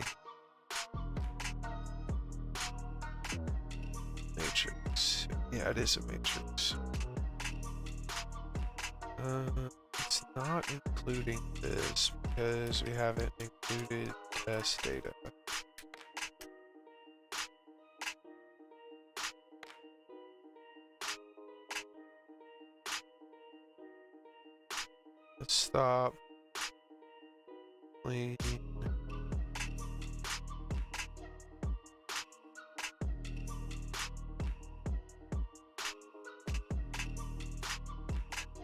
matrix? Yeah, it is a matrix. It's not including this because we haven't included test data. Let's stop. Clean.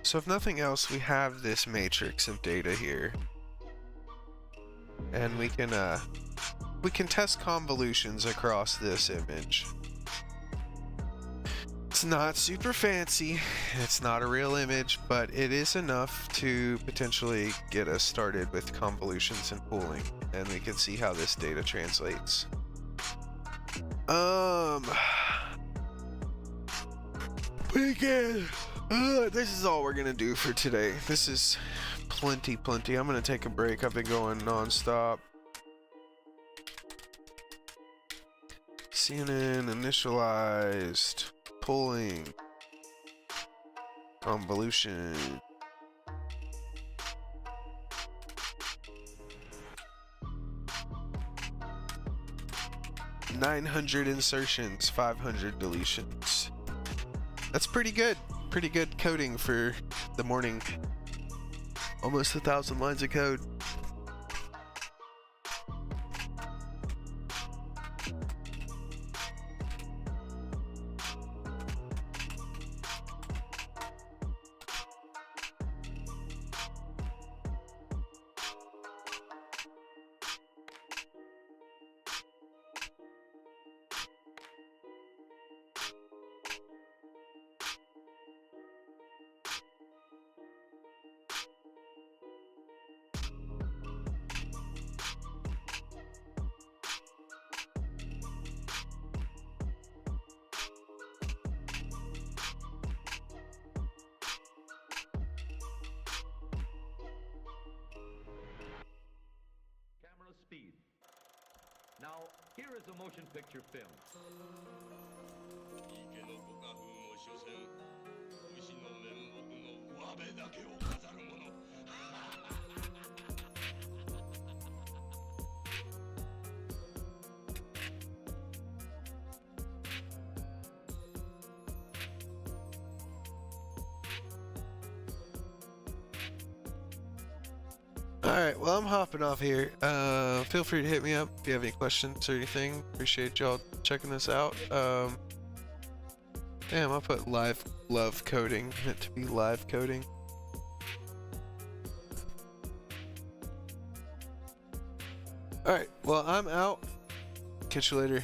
So if nothing else, we have this matrix of data here. And we can test convolutions across this image. It's not super fancy, it's not a real image, but it is enough to potentially get us started with convolutions and pooling, and we can see how this data translates. This is all we're gonna do for today. This is plenty. I'm gonna take a break. I've been going non-stop. CNN initialized, pulling, convolution. "900 insertions, 500 deletions." That's pretty good. Pretty good coding for the morning. Almost 1,000 lines of code. Speed. Now, here is a motion picture film. Alright, well, I'm hopping off here. Feel free to hit me up if you have any questions or anything. Appreciate y'all checking this out. Damn, I put live love coding. Meant to be live coding. Alright, well, I'm out. Catch you later.